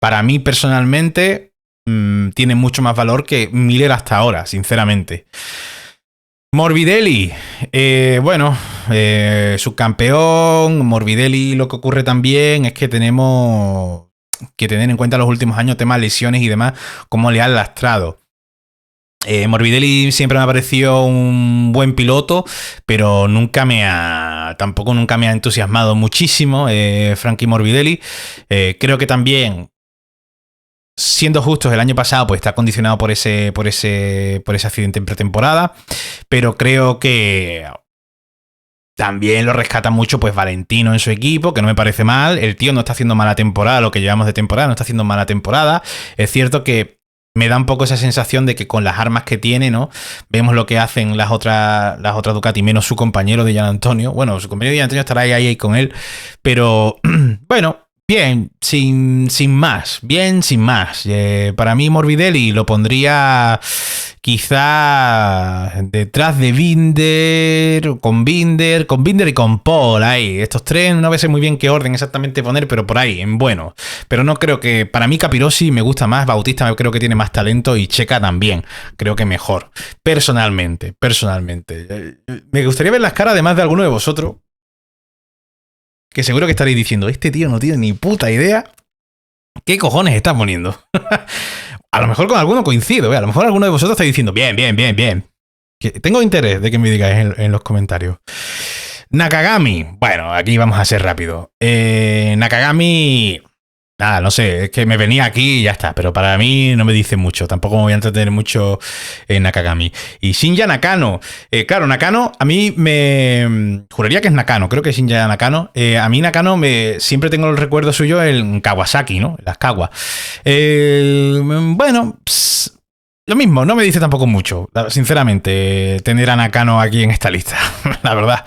para mí personalmente, tiene mucho más valor que Miller hasta ahora, sinceramente. Morbidelli, subcampeón. Morbidelli, lo que ocurre también es que tenemos que tener en cuenta los últimos años, temas lesiones y demás, cómo le han lastrado. Morbidelli siempre me ha parecido un buen piloto, pero tampoco nunca me ha entusiasmado muchísimo Frankie Morbidelli. Creo que también, siendo justos, el año pasado pues está condicionado por ese accidente en pretemporada, pero creo que también lo rescata mucho pues Valentino en su equipo, que no me parece mal. El tío no está haciendo mala temporada, lo que llevamos de temporada no está haciendo mala temporada. Es cierto que me da un poco esa sensación de que con las armas que tiene, ¿no? Vemos lo que hacen las otras Ducati, menos su compañero de Gian Antonio. Bueno, su compañero de Gian Antonio estará ahí con él, pero bueno, bien, sin más. Bien, sin más. Para mí Morbidelli lo pondría quizá detrás de Binder y con Paul ahí. Estos tres no sé muy bien qué orden exactamente poner, pero por ahí, en bueno. Pero no creo que... Para mí Capirossi me gusta más, Bautista creo que tiene más talento y Checa también. Creo que mejor. Personalmente. Me gustaría ver las caras además de alguno de vosotros, que seguro que estaréis diciendo, este tío no tiene ni puta idea qué cojones está poniendo. A lo mejor con alguno coincido, ¿eh? A lo mejor alguno de vosotros está diciendo, bien. Que tengo interés de que me digáis en los comentarios. Nakagami. Bueno, aquí vamos a ser rápido. Nakagami... Nada, no sé, es que me venía aquí y ya está, pero para mí no me dice mucho, tampoco me voy a entretener mucho en Nakagami. Y Shinya Nakano, claro, Nakano, a mí me... Juraría que es Nakano, creo que es Shinya Nakano. A mí Nakano siempre tengo el recuerdo suyo en Kawasaki, ¿no? Las Kawa. Bueno, lo mismo, no me dice tampoco mucho, sinceramente, tener a Nakano aquí en esta lista, la verdad.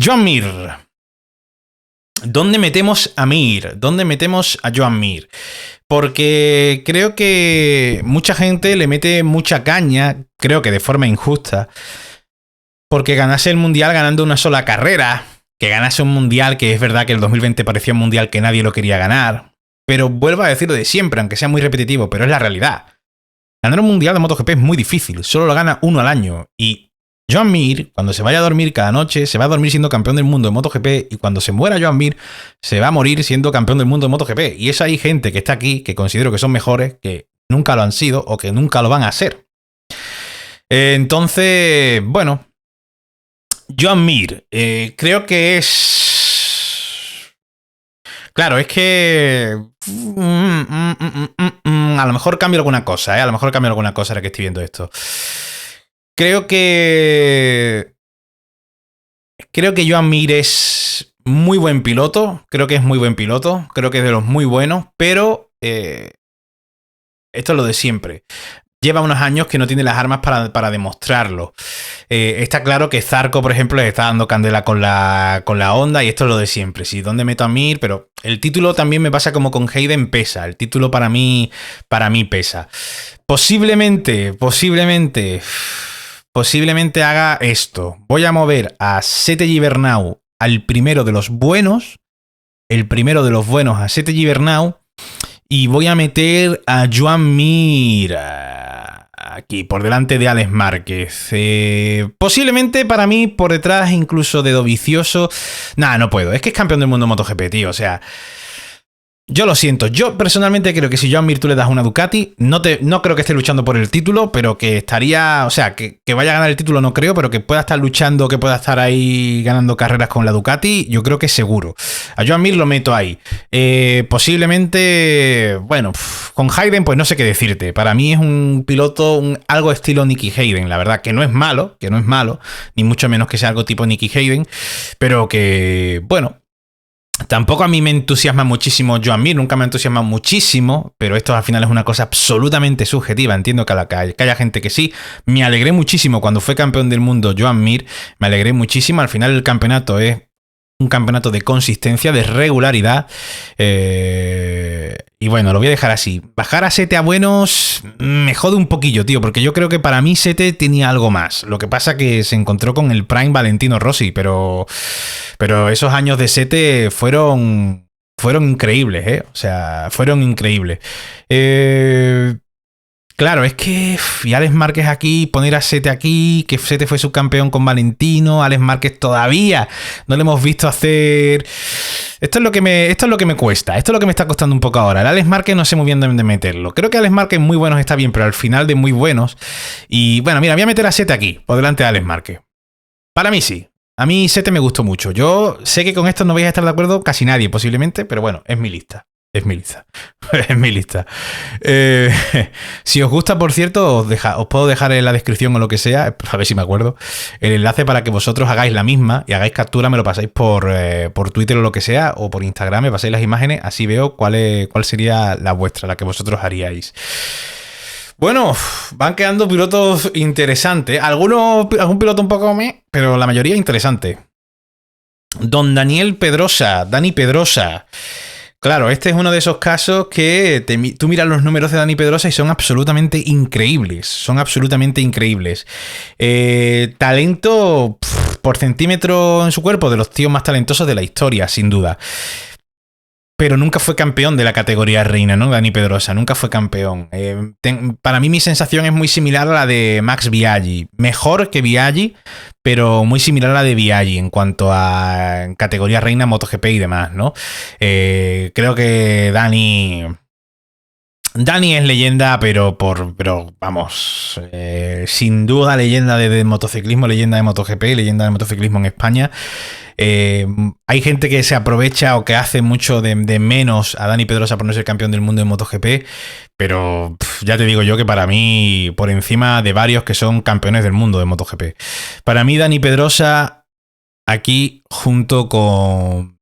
Joan Mir. ¿Dónde metemos a Mir? ¿Dónde metemos a Joan Mir? Porque creo que mucha gente le mete mucha caña, creo que de forma injusta, porque ganase el Mundial ganando una sola carrera, que ganase un Mundial que es verdad que el 2020 parecía un Mundial que nadie lo quería ganar, pero vuelvo a decirlo de siempre, aunque sea muy repetitivo, pero es la realidad. Ganar un Mundial de MotoGP es muy difícil, solo lo gana uno al año, y Joan Mir, cuando se vaya a dormir cada noche, se va a dormir siendo campeón del mundo de MotoGP, y cuando se muera Joan Mir, se va a morir siendo campeón del mundo de MotoGP. Y es hay gente que está aquí, que considero que son mejores, que nunca lo han sido o que nunca lo van a ser. Entonces, bueno, Joan Mir, creo que es... Claro, es que... A lo mejor cambio alguna cosa, a lo mejor cambio alguna cosa ahora que estoy viendo esto. Creo que Joan Mir es muy buen piloto. Creo que es muy buen piloto. Creo que es de los muy buenos. Pero esto es lo de siempre. Lleva unos años que no tiene las armas para demostrarlo. Está claro que Zarco, por ejemplo, le está dando candela con la Honda. Y esto es lo de siempre. Sí, ¿dónde meto a Mir? Pero el título también me pasa como con Hayden, pesa. El título para mí pesa. Posiblemente haga esto. Voy a mover a Sete Gibernau al primero de los buenos. El primero de los buenos a Sete Gibernau. Y voy a meter a Joan Mir aquí, por delante de Alex Márquez. Posiblemente para mí, por detrás incluso de Dovizioso. Nah, no puedo. Es que es campeón del mundo MotoGP, tío. O sea... Yo lo siento, yo personalmente creo que si Joan Mir tú le das una Ducati, no creo que esté luchando por el título, pero que estaría, o sea, que vaya a ganar el título no creo, pero que pueda estar luchando, que pueda estar ahí ganando carreras con la Ducati, yo creo que seguro. A Joan Mir lo meto ahí. Posiblemente, bueno, con Hayden pues no sé qué decirte. Para mí es un piloto algo estilo Nicky Hayden, la verdad, que no es malo, ni mucho menos que sea algo tipo Nicky Hayden, pero que, bueno... Tampoco a mí me entusiasma muchísimo Joan Mir, nunca me entusiasma muchísimo, pero esto al final es una cosa absolutamente subjetiva. Entiendo que haya gente que sí. Me alegré muchísimo cuando fue campeón del mundo Joan Mir, me alegré muchísimo. Al final el campeonato es un campeonato de consistencia, de regularidad. Y bueno, lo voy a dejar así. Bajar a Sete a buenos me jode un poquillo, tío, porque yo creo que para mí Sete tenía algo más. Lo que pasa que se encontró con el Prime Valentino Rossi, pero esos años de Sete fueron increíbles, ¿eh? O sea, fueron increíbles. Claro, es que y Alex Márquez aquí, poner a Sete aquí, que Sete fue subcampeón con Valentino, Alex Márquez todavía no le hemos visto hacer... Esto es lo que me cuesta, esto es lo que me está costando un poco ahora. El Alex Márquez no sé muy bien dónde meterlo. Creo que Alex Márquez muy buenos está bien, pero al final de muy buenos. Y bueno, mira, voy a meter a Sete aquí, por delante de Alex Márquez. Para mí sí. A mí Sete me gustó mucho. Yo sé que con esto no vais a estar de acuerdo casi nadie, posiblemente, pero bueno, es mi lista. Es mi lista. Es mi lista. Eh, si os gusta, por cierto, os puedo dejar en la descripción o lo que sea, a ver si me acuerdo, el enlace para que vosotros hagáis la misma y hagáis captura, me lo pasáis por Twitter o lo que sea, o por Instagram, me pasáis las imágenes, así veo cuál sería la vuestra, la que vosotros haríais. Bueno, van quedando pilotos interesantes. Algún piloto un poco pero la mayoría interesante. Don Daniel Pedrosa, Dani Pedrosa. Claro, este es uno de esos casos que tú miras los números de Dani Pedrosa y son absolutamente increíbles. Son absolutamente increíbles. Talento por centímetro en su cuerpo, de los tíos más talentosos de la historia, sin duda. Pero nunca fue campeón de la categoría reina, ¿no? Dani Pedrosa, nunca fue campeón. Para mí mi sensación es muy similar a la de Max Biaggi. Mejor que Biaggi, pero muy similar a la de Biaggi en cuanto a categoría reina, MotoGP y demás, ¿no? Creo que Dani es leyenda, pero vamos, sin duda leyenda de motociclismo, leyenda de MotoGP, leyenda de motociclismo en España. Hay gente que se aprovecha o que hace mucho de menos a Dani Pedrosa por no ser campeón del mundo en MotoGP, pero ya te digo yo que para mí, por encima de varios que son campeones del mundo de MotoGP. Para mí, Dani Pedrosa aquí junto con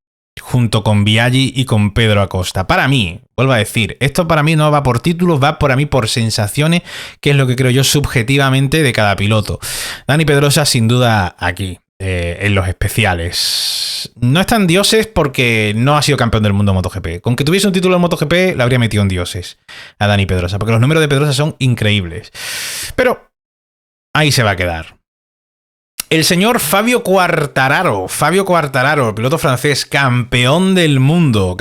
Biaggi y con Pedro Acosta. Para mí, vuelvo a decir, esto para mí no va por títulos, va para mí por sensaciones, que es lo que creo yo subjetivamente de cada piloto. Dani Pedrosa sin duda aquí. En los especiales. No es tan dioses porque no ha sido campeón del mundo en MotoGP. Con que tuviese un título en MotoGP, le habría metido en dioses a Dani Pedrosa, porque los números de Pedrosa son increíbles. Pero ahí se va a quedar. El señor Fabio Quartararo, el piloto francés, campeón del mundo.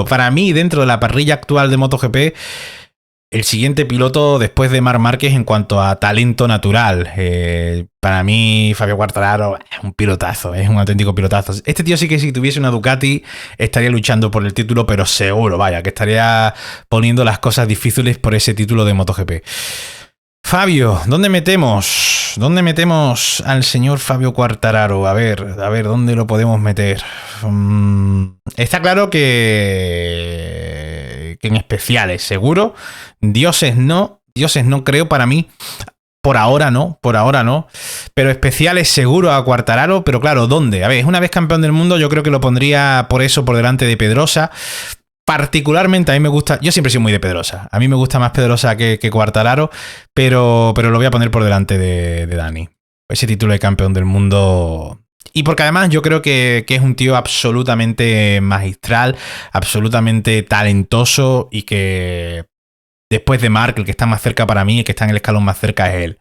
Para mí, dentro de la parrilla actual de MotoGP, el siguiente piloto después de Marc Márquez en cuanto a talento natural. Para mí, Fabio Quartararo es un pilotazo, es un auténtico pilotazo. Este tío sí que si tuviese una Ducati estaría luchando por el título, pero seguro, vaya, que estaría poniendo las cosas difíciles por ese título de MotoGP. Fabio, ¿dónde metemos? ¿Dónde metemos al señor Fabio Quartararo? A ver, ¿dónde lo podemos meter? Está claro que en especiales, seguro. Dioses no creo para mí. Por ahora no. Pero especiales seguro a Quartararo. Pero claro, ¿dónde? A ver, una vez campeón del mundo, yo creo que lo pondría por eso por delante de Pedrosa. Particularmente a mí me gusta, yo siempre he sido muy de Pedrosa, a mí me gusta más Pedrosa que Quartararo, pero lo voy a poner por delante de Dani. Ese título de campeón del mundo. Y porque además yo creo que es un tío absolutamente magistral, absolutamente talentoso y que después de Marc, el que está más cerca para mí, el que está en el escalón más cerca es él.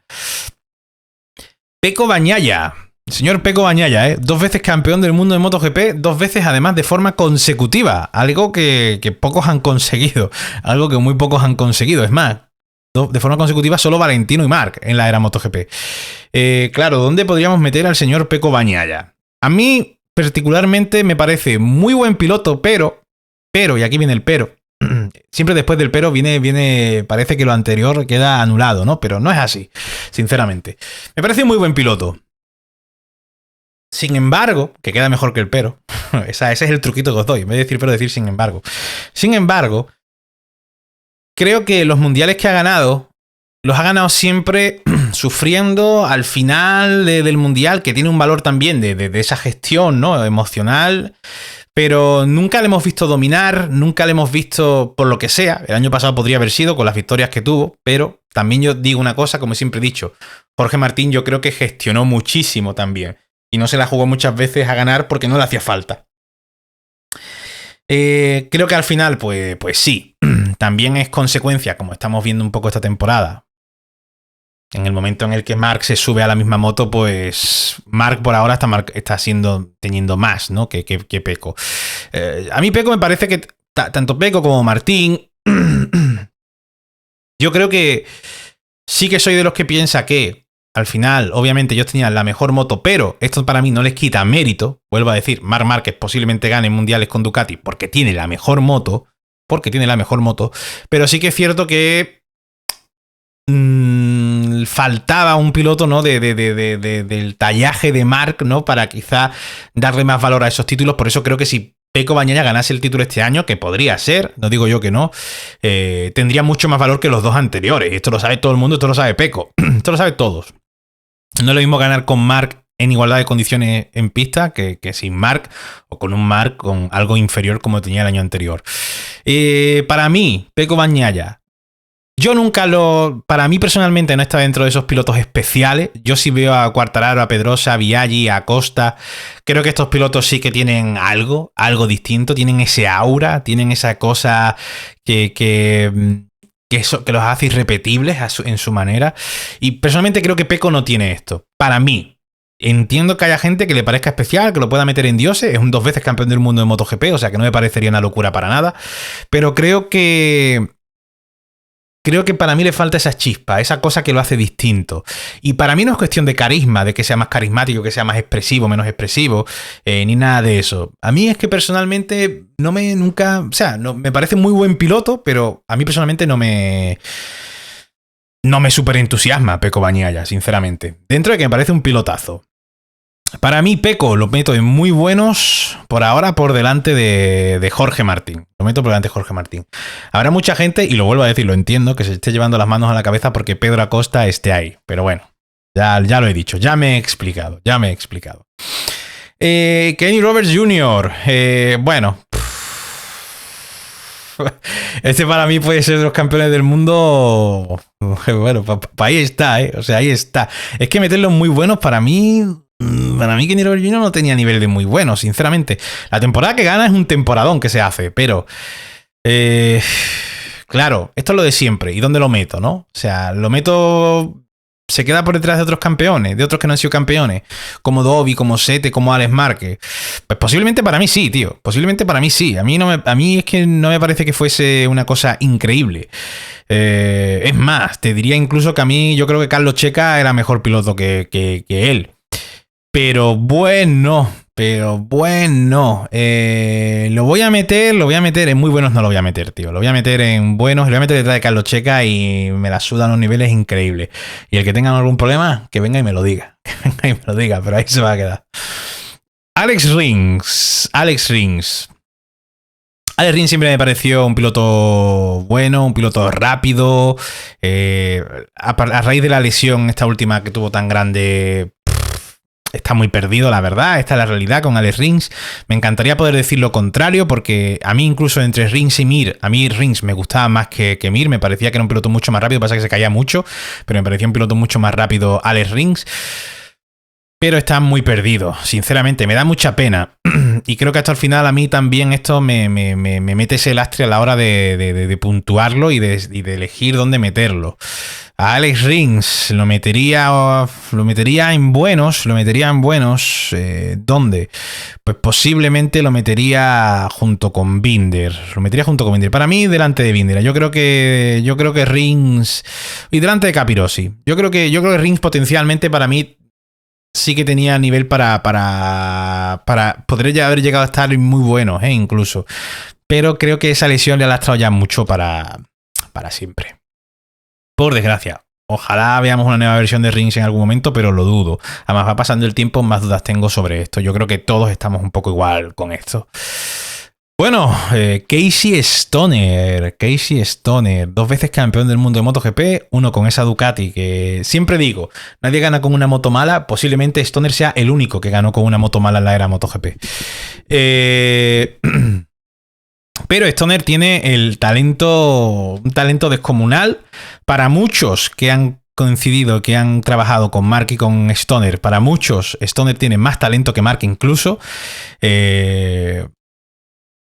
Pecco Bagnaia. Señor Pecco Bagnaia, 2 veces campeón del mundo de MotoGP, 2 veces además de forma consecutiva, algo que pocos han conseguido, algo que muy pocos han conseguido, es más, de forma consecutiva solo Valentino y Marc en la era MotoGP. Claro, ¿dónde podríamos meter al señor Pecco Bagnaia? A mí particularmente me parece muy buen piloto, pero, y aquí viene el pero, siempre después del pero parece que lo anterior queda anulado, ¿no? Pero no es así, sinceramente. Me parece muy buen piloto. Sin embargo, que queda mejor que el pero. Ese es el truquito que os doy. En vez de decir pero, decir sin embargo. Sin embargo, creo que los mundiales que ha ganado, los ha ganado siempre sufriendo al final del mundial, que tiene un valor también de esa gestión, ¿no? Emocional. Pero nunca le hemos visto dominar, nunca le hemos visto por lo que sea. El año pasado podría haber sido con las victorias que tuvo, pero también yo digo una cosa, como siempre he dicho. Jorge Martín yo creo que gestionó muchísimo también. Y no se la jugó muchas veces a ganar porque no le hacía falta. Creo que al final, pues sí. También es consecuencia, como estamos viendo un poco esta temporada. En el momento en el que Marc se sube a la misma moto, pues Marc por ahora está teniendo más, ¿no? que Pecco. A mí Pecco me parece que tanto Pecco como Martín, yo creo que sí que soy de los que piensa que al final, obviamente, ellos tenían la mejor moto, pero esto para mí no les quita mérito. Vuelvo a decir, Marc Márquez posiblemente gane mundiales con Ducati porque tiene la mejor moto. Pero sí que es cierto que faltaba un piloto, ¿no? del tallaje de Marc, ¿no? Para quizá darle más valor a esos títulos. Por eso creo que si Pecco Bagnaia ganase el título este año, que podría ser, no digo yo que no, tendría mucho más valor que los dos anteriores. Esto lo sabe todo el mundo, esto lo sabe Pecco, esto lo sabe todos. No es lo mismo ganar con Marc en igualdad de condiciones en pista que sin Marc, o con un Marc con algo inferior como tenía el año anterior. Para mí, Pecco Bagnaia, para mí personalmente no está dentro de esos pilotos especiales. Yo sí veo a Quartararo, a Pedrosa, a Biaggi, a Costa. Creo que estos pilotos sí que tienen algo distinto, tienen ese aura, tienen esa cosa que los hace irrepetibles en su manera. Y personalmente creo que Pecco no tiene esto. Para mí. Entiendo que haya gente que le parezca especial, que lo pueda meter en dioses. Es un 2 veces campeón del mundo de MotoGP, o sea que no me parecería una locura para nada. Pero creo que para mí le falta esa chispa, esa cosa que lo hace distinto. Y para mí no es cuestión de carisma, de que sea más carismático, que sea más expresivo, menos expresivo, ni nada de eso. A mí es que personalmente me parece muy buen piloto, pero a mí personalmente no me súper entusiasma Pecco Bagnaia, sinceramente. Dentro de que me parece un pilotazo. Para mí, Pecco lo meto en muy buenos, por ahora por delante de Jorge Martín. Lo meto por delante de Jorge Martín. Habrá mucha gente, y lo vuelvo a decir, lo entiendo, que se esté llevando las manos a la cabeza porque Pedro Acosta esté ahí. Pero bueno, ya lo he dicho, ya me he explicado. Kenny Roberts Jr., bueno... Este para mí puede ser de los campeones del mundo. Bueno, ahí está, ¿eh? O sea, ahí está. Es que meterlos muy buenos para mí... Para mí Kenny Roberts Jr. no tenía nivel de muy bueno, sinceramente. La temporada que gana es un temporadón que se hace, pero... claro, esto es lo de siempre. ¿Y dónde lo meto, no? O sea, lo meto... Se queda por detrás de otros campeones, de otros que no han sido campeones, como Dovi, como Sete, como Alex Márquez. Pues posiblemente para mí sí, tío. Posiblemente para mí sí. A mí es que no me parece que fuese una cosa increíble. Es más, te diría incluso que a mí yo creo que Carlos Checa era mejor piloto que él. Pero bueno, lo voy a meter, en muy buenos no lo voy a meter, tío. Lo voy a meter en buenos, lo voy a meter detrás de Carlos Checa y me la sudan los niveles increíbles. Y el que tenga algún problema, que venga y me lo diga. Pero ahí se va a quedar. Alex Rins. Alex Rins siempre me pareció un piloto bueno, un piloto rápido. A raíz de la lesión, esta última que tuvo tan grande... Está muy perdido, la verdad. Esta es la realidad con Alex Rins. Me encantaría poder decir lo contrario, porque a mí incluso entre Rins y Mir, a mí Rins me gustaba más que Mir. Me parecía que era un piloto mucho más rápido, pasa que se caía mucho, pero me parecía un piloto mucho más rápido Alex Rins. Pero está muy perdido, sinceramente, me da mucha pena. Y creo que hasta el final a mí también esto me mete ese lastre a la hora de puntuarlo y de elegir dónde meterlo. A Alex Rins lo metería en buenos. ¿Dónde? Pues posiblemente lo metería junto con Binder. Para mí, delante de Binder. Yo creo que Rins... Y delante de Capirossi. Yo creo que Rins potencialmente para mí sí que tenía nivel para poder ya haber llegado a estar muy buenos, incluso. Pero creo que esa lesión le ha lastrado ya mucho para siempre. Por desgracia. Ojalá veamos una nueva versión de Rins en algún momento, pero lo dudo. Además, va pasando el tiempo, más dudas tengo sobre esto. Yo creo que todos estamos un poco igual con esto. Bueno, Casey Stoner, 2 veces campeón del mundo de MotoGP, uno con esa Ducati que siempre digo, nadie gana con una moto mala, posiblemente Stoner sea el único que ganó con una moto mala en la era MotoGP. Pero Stoner tiene un talento descomunal. Para muchos que han coincidido, que han trabajado con Marc y con Stoner, para muchos Stoner tiene más talento que Marc incluso.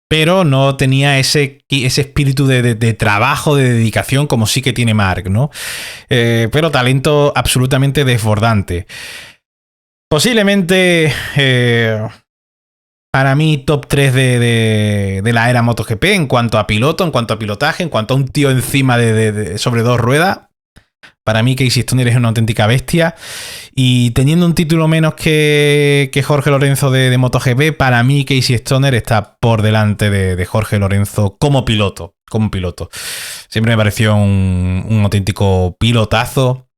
Pero no tenía ese espíritu de trabajo, de dedicación, como sí que tiene Marc, ¿no? Pero talento absolutamente desbordante. Posiblemente, para mí, top 3 de la era MotoGP en cuanto a piloto, en cuanto a pilotaje, en cuanto a un tío encima sobre 2 ruedas. Para mí, Casey Stoner es una auténtica bestia. Y teniendo un título menos que Jorge Lorenzo de MotoGP, para mí Casey Stoner está por delante de Jorge Lorenzo como piloto. Siempre me pareció un auténtico pilotazo.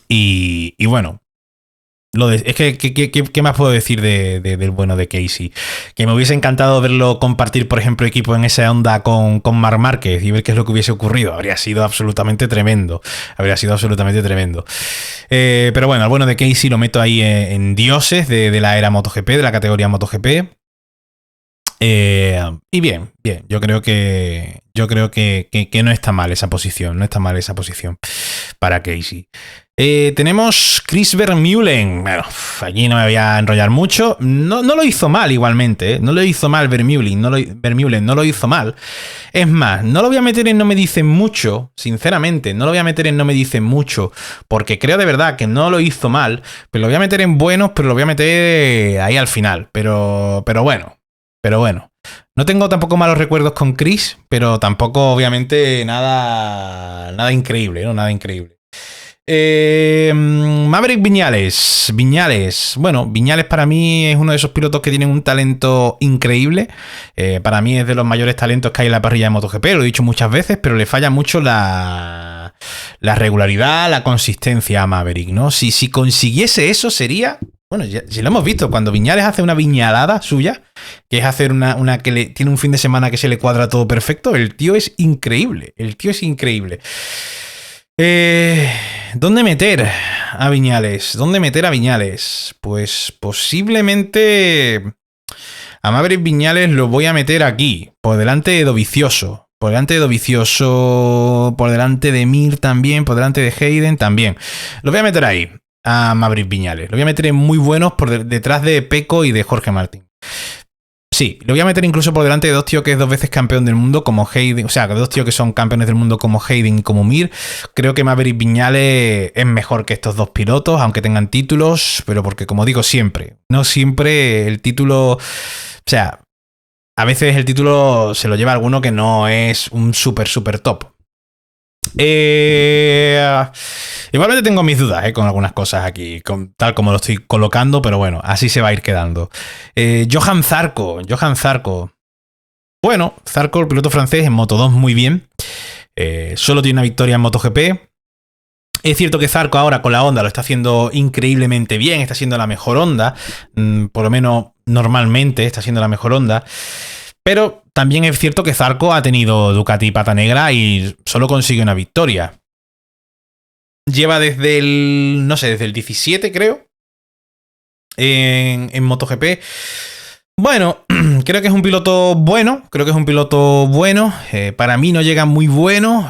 Y bueno, Es que, ¿qué más puedo decir del bueno de Casey? Que me hubiese encantado verlo compartir, por ejemplo, equipo en esa onda con Marc Márquez y ver qué es lo que hubiese ocurrido. Habría sido absolutamente tremendo. Habría sido absolutamente tremendo. Pero bueno, el bueno de Casey lo meto ahí en dioses de la era MotoGP, de la categoría MotoGP. Y bien, yo creo que no está mal esa posición, no está mal esa posición para Casey. Tenemos Chris Vermeulen. Bueno, aquí no me voy a enrollar mucho. No lo hizo mal igualmente, ¿eh? No lo hizo mal Vermeulen, no lo hizo mal. Es más, no lo voy a meter en no me dicen mucho, sinceramente, no lo voy a meter en no me dicen mucho, porque creo de verdad que no lo hizo mal, pero lo voy a meter en buenos, pero lo voy a meter ahí al final. Pero bueno. No tengo tampoco malos recuerdos con Chris, pero tampoco, obviamente, nada increíble, ¿no? Nada increíble. Maverick Viñales. Bueno, Viñales para mí es uno de esos pilotos que tienen un talento increíble. Para mí es de los mayores talentos que hay en la parrilla de MotoGP, lo he dicho muchas veces, pero le falla mucho la regularidad, la consistencia a Maverick, ¿no? Si consiguiese eso sería... Bueno, ya lo hemos visto, cuando Viñales hace una viñalada suya, que es hacer una que tiene un fin de semana que se le cuadra todo perfecto, el tío es increíble. ¿Dónde meter a Viñales? Pues posiblemente a Maverick Viñales lo voy a meter aquí, por delante de Dovizioso. Por delante de Mir también, por delante de Hayden también. Lo voy a meter ahí, a Maverick Viñales. Lo voy a meter en muy buenos por detrás de Pecco y de Jorge Martín. Sí, lo voy a meter incluso por delante de dos tíos que es 2 veces campeón del mundo como Hayden, o sea, de 2 tíos que son campeones del mundo como Hayden y como Mir. Creo que Maverick Viñales es mejor que estos 2 pilotos, aunque tengan títulos, pero porque, como digo siempre, no siempre el título, o sea, a veces el título se lo lleva alguno que no es un súper top. Igualmente tengo mis dudas con algunas cosas aquí, tal como lo estoy colocando, pero bueno, así se va a ir quedando. Johan Zarco. Bueno, Zarco, el piloto francés en Moto2 muy bien. Solo tiene una victoria en MotoGP. Es cierto que Zarco ahora con la Honda lo está haciendo increíblemente bien, está siendo la mejor Honda, por lo menos normalmente está siendo la mejor Honda. Pero también es cierto que Zarco ha tenido Ducati pata negra y solo consigue una victoria. Lleva desde el 17 creo, en MotoGP. Bueno, creo que es un piloto bueno. Para mí no llega muy bueno,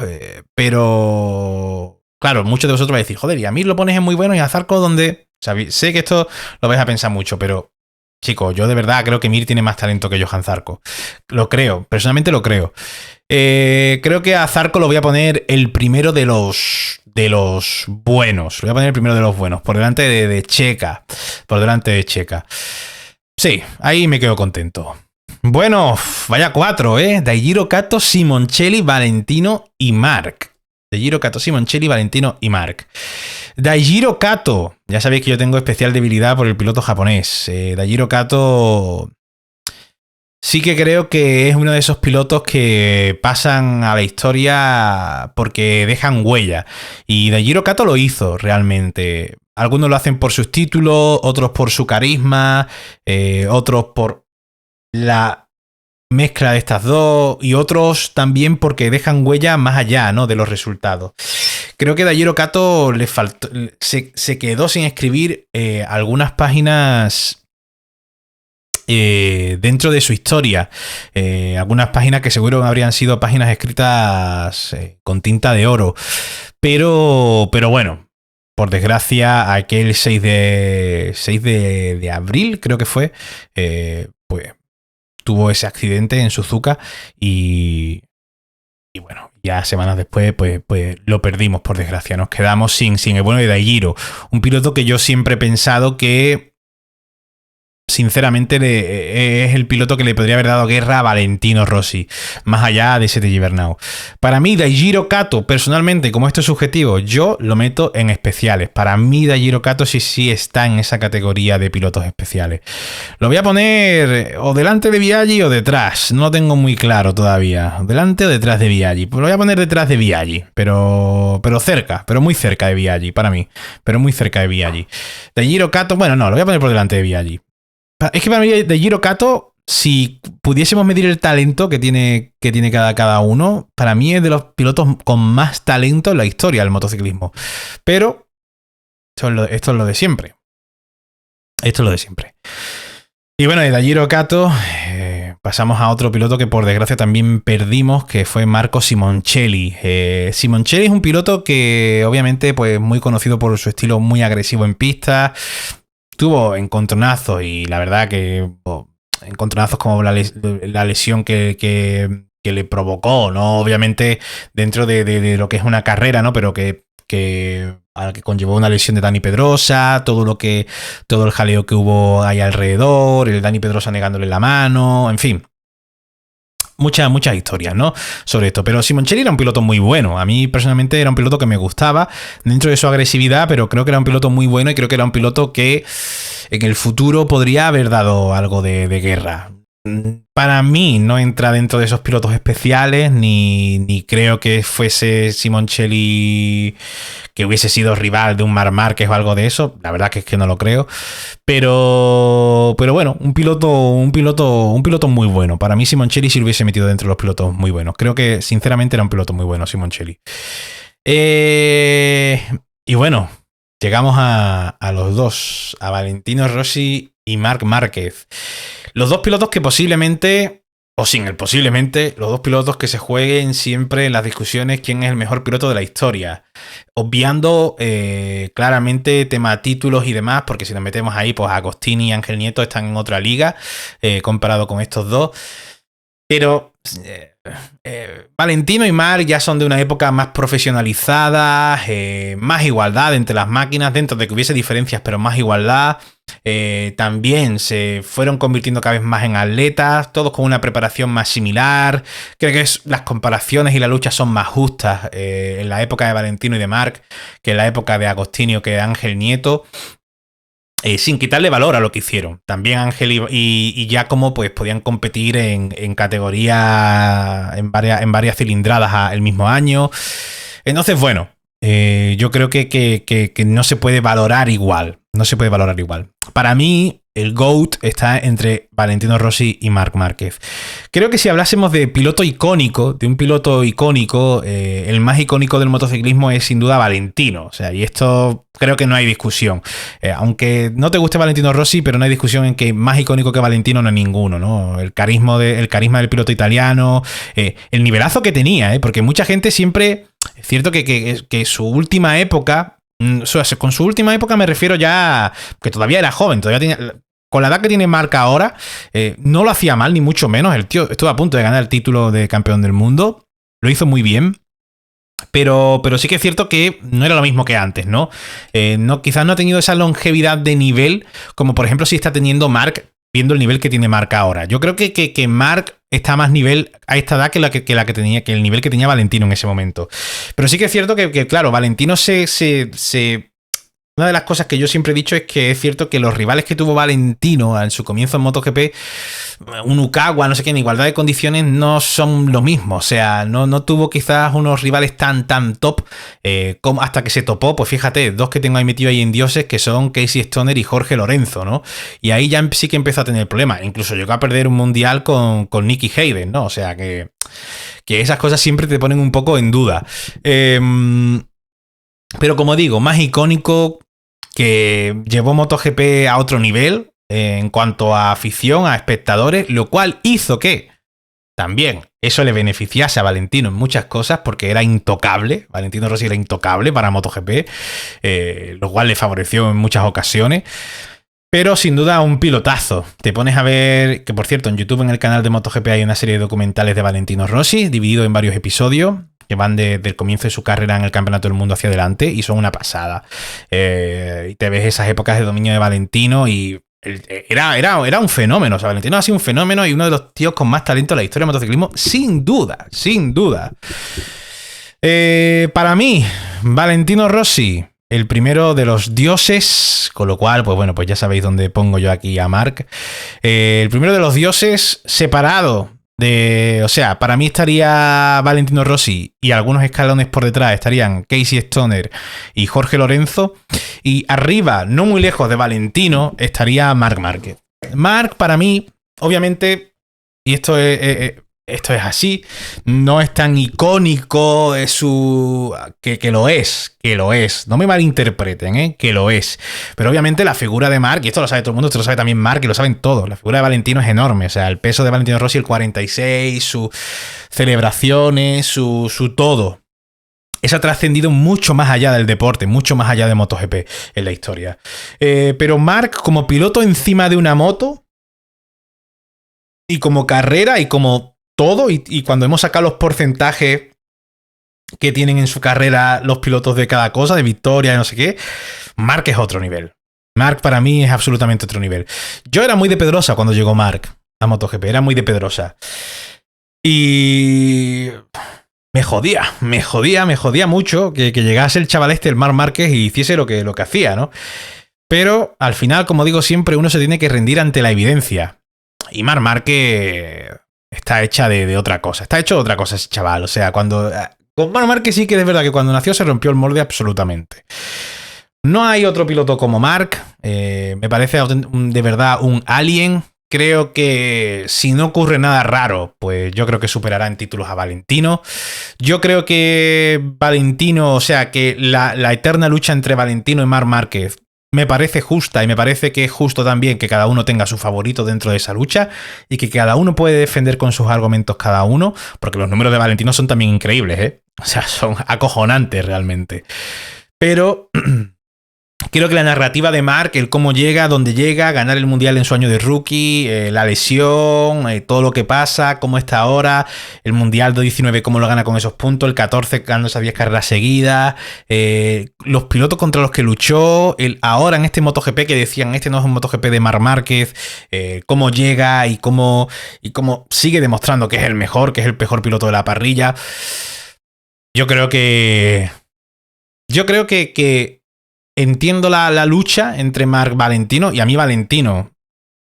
pero claro, muchos de vosotros vais a decir, joder, y a mí lo pones en muy bueno y a Zarco donde... O sea, sé que esto lo vais a pensar mucho, pero... Chicos, yo de verdad creo que Mir tiene más talento que Johan Zarco. Lo creo, personalmente lo creo. Creo que a Zarco lo voy a poner el primero de los buenos. Lo voy a poner el primero de los buenos, por delante de Checa. Sí, ahí me quedo contento. Bueno, vaya 4, Daijiro Kato, Simoncelli, Valentino y Marc. Daijiro Kato. Ya sabéis que yo tengo especial debilidad por el piloto japonés. Daijiro Kato sí que creo que es uno de esos pilotos que pasan a la historia porque dejan huella. Y Daijiro Kato lo hizo realmente. Algunos lo hacen por sus títulos, otros por su carisma, otros por la mezcla de estas dos y otros también porque dejan huella más allá, ¿no?, de los resultados. Creo que Daijiro Kato le faltó, se quedó sin escribir algunas páginas dentro de su historia. Algunas páginas que seguro habrían sido páginas escritas con tinta de oro. Pero bueno, por desgracia, aquel 6 de abril, creo que fue, pues tuvo ese accidente en Suzuka y bueno, ya semanas después pues lo perdimos, por desgracia. Nos quedamos sin el bueno de Daijiro, un piloto que yo siempre he pensado que sinceramente es el piloto que le podría haber dado guerra a Valentino Rossi, más allá de ese de Gibernau. Para mí, Daijiro Kato, personalmente, como esto es subjetivo, yo lo meto en especiales. Para mí, Daijiro Kato sí está en esa categoría de pilotos especiales. Lo voy a poner o delante de Biaggi o detrás, no lo tengo muy claro todavía. Delante o detrás de Biaggi. Pues lo voy a poner detrás de Biaggi, pero cerca, pero muy cerca de Biaggi, para mí. Pero muy cerca de Biaggi. Daijiro Kato, bueno, no, lo voy a poner por delante de Biaggi. Es que para mí, de Daijiro Kato, si pudiésemos medir el talento que tiene cada uno, para mí es de los pilotos con más talento en la historia del motociclismo. Pero esto es lo de siempre. Esto es lo de siempre. Y bueno, de Daijiro Kato pasamos a otro piloto que por desgracia también perdimos, que fue Marco Simoncelli. Simoncelli es un piloto que obviamente pues muy conocido por su estilo muy agresivo en pista. Tuvo encontronazos y la verdad que encontronazos como la lesión que le provocó, ¿no? Obviamente dentro de lo que es una carrera, ¿no? Pero que conllevó una lesión de Dani Pedrosa, todo el jaleo que hubo ahí alrededor, el Dani Pedrosa negándole la mano, en fin. Muchas historias, ¿no? Sobre esto. Pero Simoncelli era un piloto muy bueno. A mí personalmente era un piloto que me gustaba dentro de su agresividad, pero creo que era un piloto muy bueno y creo que era un piloto que en el futuro podría haber dado algo de guerra. Para mí no entra dentro de esos pilotos especiales, ni creo que fuese Simoncelli que hubiese sido rival de un Marc Márquez o algo de eso. La verdad que es que no lo creo. Pero bueno, un piloto muy bueno. Para mí Simoncelli sí lo hubiese metido dentro de los pilotos muy buenos. Creo que sinceramente era un piloto muy bueno Simoncelli. Y bueno, llegamos a los dos, a Valentino Rossi y Marc Márquez. Los dos pilotos que posiblemente, o sin el posiblemente, los dos pilotos que se jueguen siempre en las discusiones quién es el mejor piloto de la historia. Obviando claramente tema títulos y demás, porque si nos metemos ahí, pues Agostini y Ángel Nieto están en otra liga comparado con estos dos. Pero Valentino y Marc ya son de una época más profesionalizada, más igualdad entre las máquinas, dentro de que hubiese diferencias, pero más igualdad. También se fueron convirtiendo cada vez más en atletas, todos con una preparación más similar. Creo que las comparaciones y la lucha son más justas en la época de Valentino y de Marc que en la época de Agostini o que de Ángel Nieto. Sin quitarle valor a lo que hicieron. También Ángel y Giacomo pues podían competir en categoría en varias cilindradas el mismo año. Entonces, bueno, yo creo que no se puede valorar igual. No se puede valorar igual. Para mí, el GOAT está entre Valentino Rossi y Marc Márquez. Creo que si hablásemos de piloto icónico, de un piloto icónico, el más icónico del motociclismo es sin duda Valentino. O sea, y esto creo que no hay discusión. Aunque no te guste Valentino Rossi, pero no hay discusión en que más icónico que Valentino no hay ninguno, ¿no? El carisma del piloto italiano, el nivelazo que tenía, porque mucha gente siempre... Es cierto que su última época... Con su última época me refiero ya que todavía era joven, todavía tenía, con la edad que tiene Marc ahora, no lo hacía mal, ni mucho menos. El tío estuvo a punto de ganar el título de campeón del mundo, lo hizo muy bien. Pero sí que es cierto que no era lo mismo que antes, ¿no? Quizás no ha tenido esa longevidad de nivel como por ejemplo si está teniendo Marc, viendo el nivel que tiene Marc ahora. Yo creo que Marc está a más nivel a esta edad que el nivel que tenía Valentino en ese momento. Pero sí que es cierto que claro, Valentino una de las cosas que yo siempre he dicho es que es cierto que los rivales que tuvo Valentino en su comienzo en MotoGP, un Ukawa, no sé qué, en igualdad de condiciones no son lo mismo. O sea, no tuvo quizás unos rivales tan top como hasta que se topó, pues fíjate, dos que tengo ahí metido ahí en dioses, que son Casey Stoner y Jorge Lorenzo, ¿no? Y ahí ya sí que empezó a tener problemas. Incluso llegó a perder un mundial con Nicky Hayden, ¿no? O sea, que esas cosas siempre te ponen un poco en duda. Pero como digo, más icónico, que llevó MotoGP a otro nivel en cuanto a afición, a espectadores, lo cual hizo que también eso le beneficiase a Valentino en muchas cosas porque era intocable. Valentino Rossi era intocable para MotoGP, lo cual le favoreció en muchas ocasiones. Pero sin duda un pilotazo. Te pones a ver, que por cierto en YouTube en el canal de MotoGP hay una serie de documentales de Valentino Rossi, dividido en varios episodios, que van desde el comienzo de su carrera en el Campeonato del Mundo hacia adelante y son una pasada. Y te ves esas épocas de dominio de Valentino y Era un fenómeno, o sea, Valentino ha sido un fenómeno y uno de los tíos con más talento en la historia del motociclismo, sin duda, sin duda. Para mí, Valentino Rossi, el primero de los dioses, con lo cual, pues bueno, pues ya sabéis dónde pongo yo aquí a Marc. El primero de los dioses separado o sea, para mí estaría Valentino Rossi y algunos escalones por detrás estarían Casey Stoner y Jorge Lorenzo. Y arriba, no muy lejos de Valentino, estaría Marc Márquez. Marc, para mí, obviamente, y esto es así, no es tan icónico que lo es. No me malinterpreten, que lo es. Pero obviamente la figura de Marc, y esto lo sabe todo el mundo, esto lo sabe también Marc y lo saben todos, la figura de Valentino es enorme. O sea, el peso de Valentino Rossi, el 46, sus celebraciones, su todo. Eso ha trascendido mucho más allá del deporte, mucho más allá de MotoGP en la historia. Pero Marc, como piloto encima de una moto, y como carrera, y como todo, y cuando hemos sacado los porcentajes que tienen en su carrera los pilotos de cada cosa, de victoria, y no sé qué, Marc es otro nivel. Marc para mí es absolutamente otro nivel. Yo era muy de Pedrosa cuando llegó Marc a MotoGP, era muy de Pedrosa. Y me jodía mucho que llegase el chaval el Marc Márquez, y hiciese lo que hacía, ¿no? Pero al final, como digo siempre, uno se tiene que rendir ante la evidencia. Y Marc Márquez está hecha de otra cosa. Está hecho de otra cosa ese chaval. O sea, con Marc Márquez sí que es verdad que cuando nació se rompió el molde absolutamente. No hay otro piloto como Marc. Me parece de verdad un alien. Creo que si no ocurre nada raro, pues yo creo que superará en títulos a Valentino. Yo creo que Valentino, o sea, que la eterna lucha entre Valentino y Marc Márquez me parece justa, y me parece que es justo también que cada uno tenga su favorito dentro de esa lucha y que cada uno puede defender con sus argumentos cada uno, porque los números de Valentino son también increíbles, ¿eh? O sea, son acojonantes realmente. Pero creo que la narrativa de Marc, el cómo llega, dónde llega, ganar el Mundial en su año de rookie, la lesión, todo lo que pasa, cómo está ahora, el Mundial de 19, cómo lo gana con esos puntos, el 14 ganando esas 10 carreras seguidas, los pilotos contra los que luchó, ahora en este MotoGP que decían, este no es un MotoGP de Marc Márquez, cómo llega y cómo sigue demostrando que es el mejor, que es el mejor piloto de la parrilla. Yo creo que entiendo la lucha entre Marc y Valentino, y a mí Valentino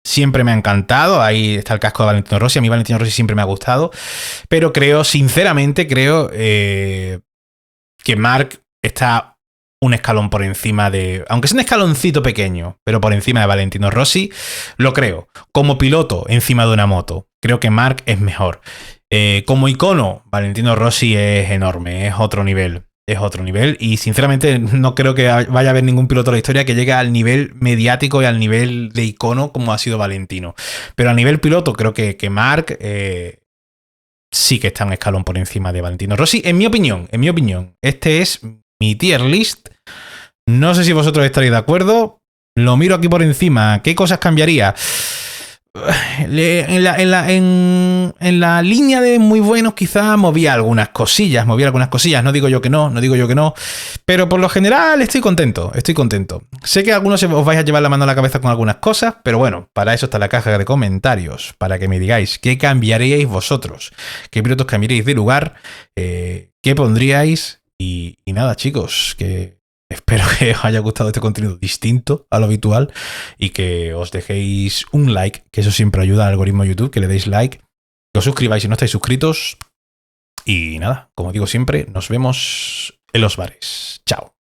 siempre me ha encantado. Ahí está el casco de Valentino Rossi. A mí Valentino Rossi siempre me ha gustado. Pero sinceramente creo que Marc está un escalón por encima aunque es un escaloncito pequeño, pero por encima de Valentino Rossi, lo creo. Como piloto encima de una moto, creo que Marc es mejor. Como icono, Valentino Rossi es enorme, es otro nivel. Es otro nivel, y sinceramente no creo que vaya a haber ningún piloto de la historia que llegue al nivel mediático y al nivel de icono como ha sido Valentino. Pero a nivel piloto creo que Marc sí que está un escalón por encima de Valentino Rossi, en mi opinión. Este es mi tier list. No sé si vosotros estaréis de acuerdo. Lo miro aquí por encima. ¿Qué cosas cambiaría? En la línea de muy buenos quizás movía algunas cosillas, no digo yo que no, pero por lo general estoy contento. Sé que algunos os vais a llevar la mano a la cabeza con algunas cosas, pero bueno, para eso está la caja de comentarios, para que me digáis qué cambiaríais vosotros, qué pilotos cambiaríais de lugar, qué pondríais, y nada, chicos, que espero que os haya gustado este contenido distinto a lo habitual y que os dejéis un like, que eso siempre ayuda al algoritmo de YouTube, que le deis like, que os suscribáis si no estáis suscritos. Y nada, como digo siempre, nos vemos en los bares. Chao.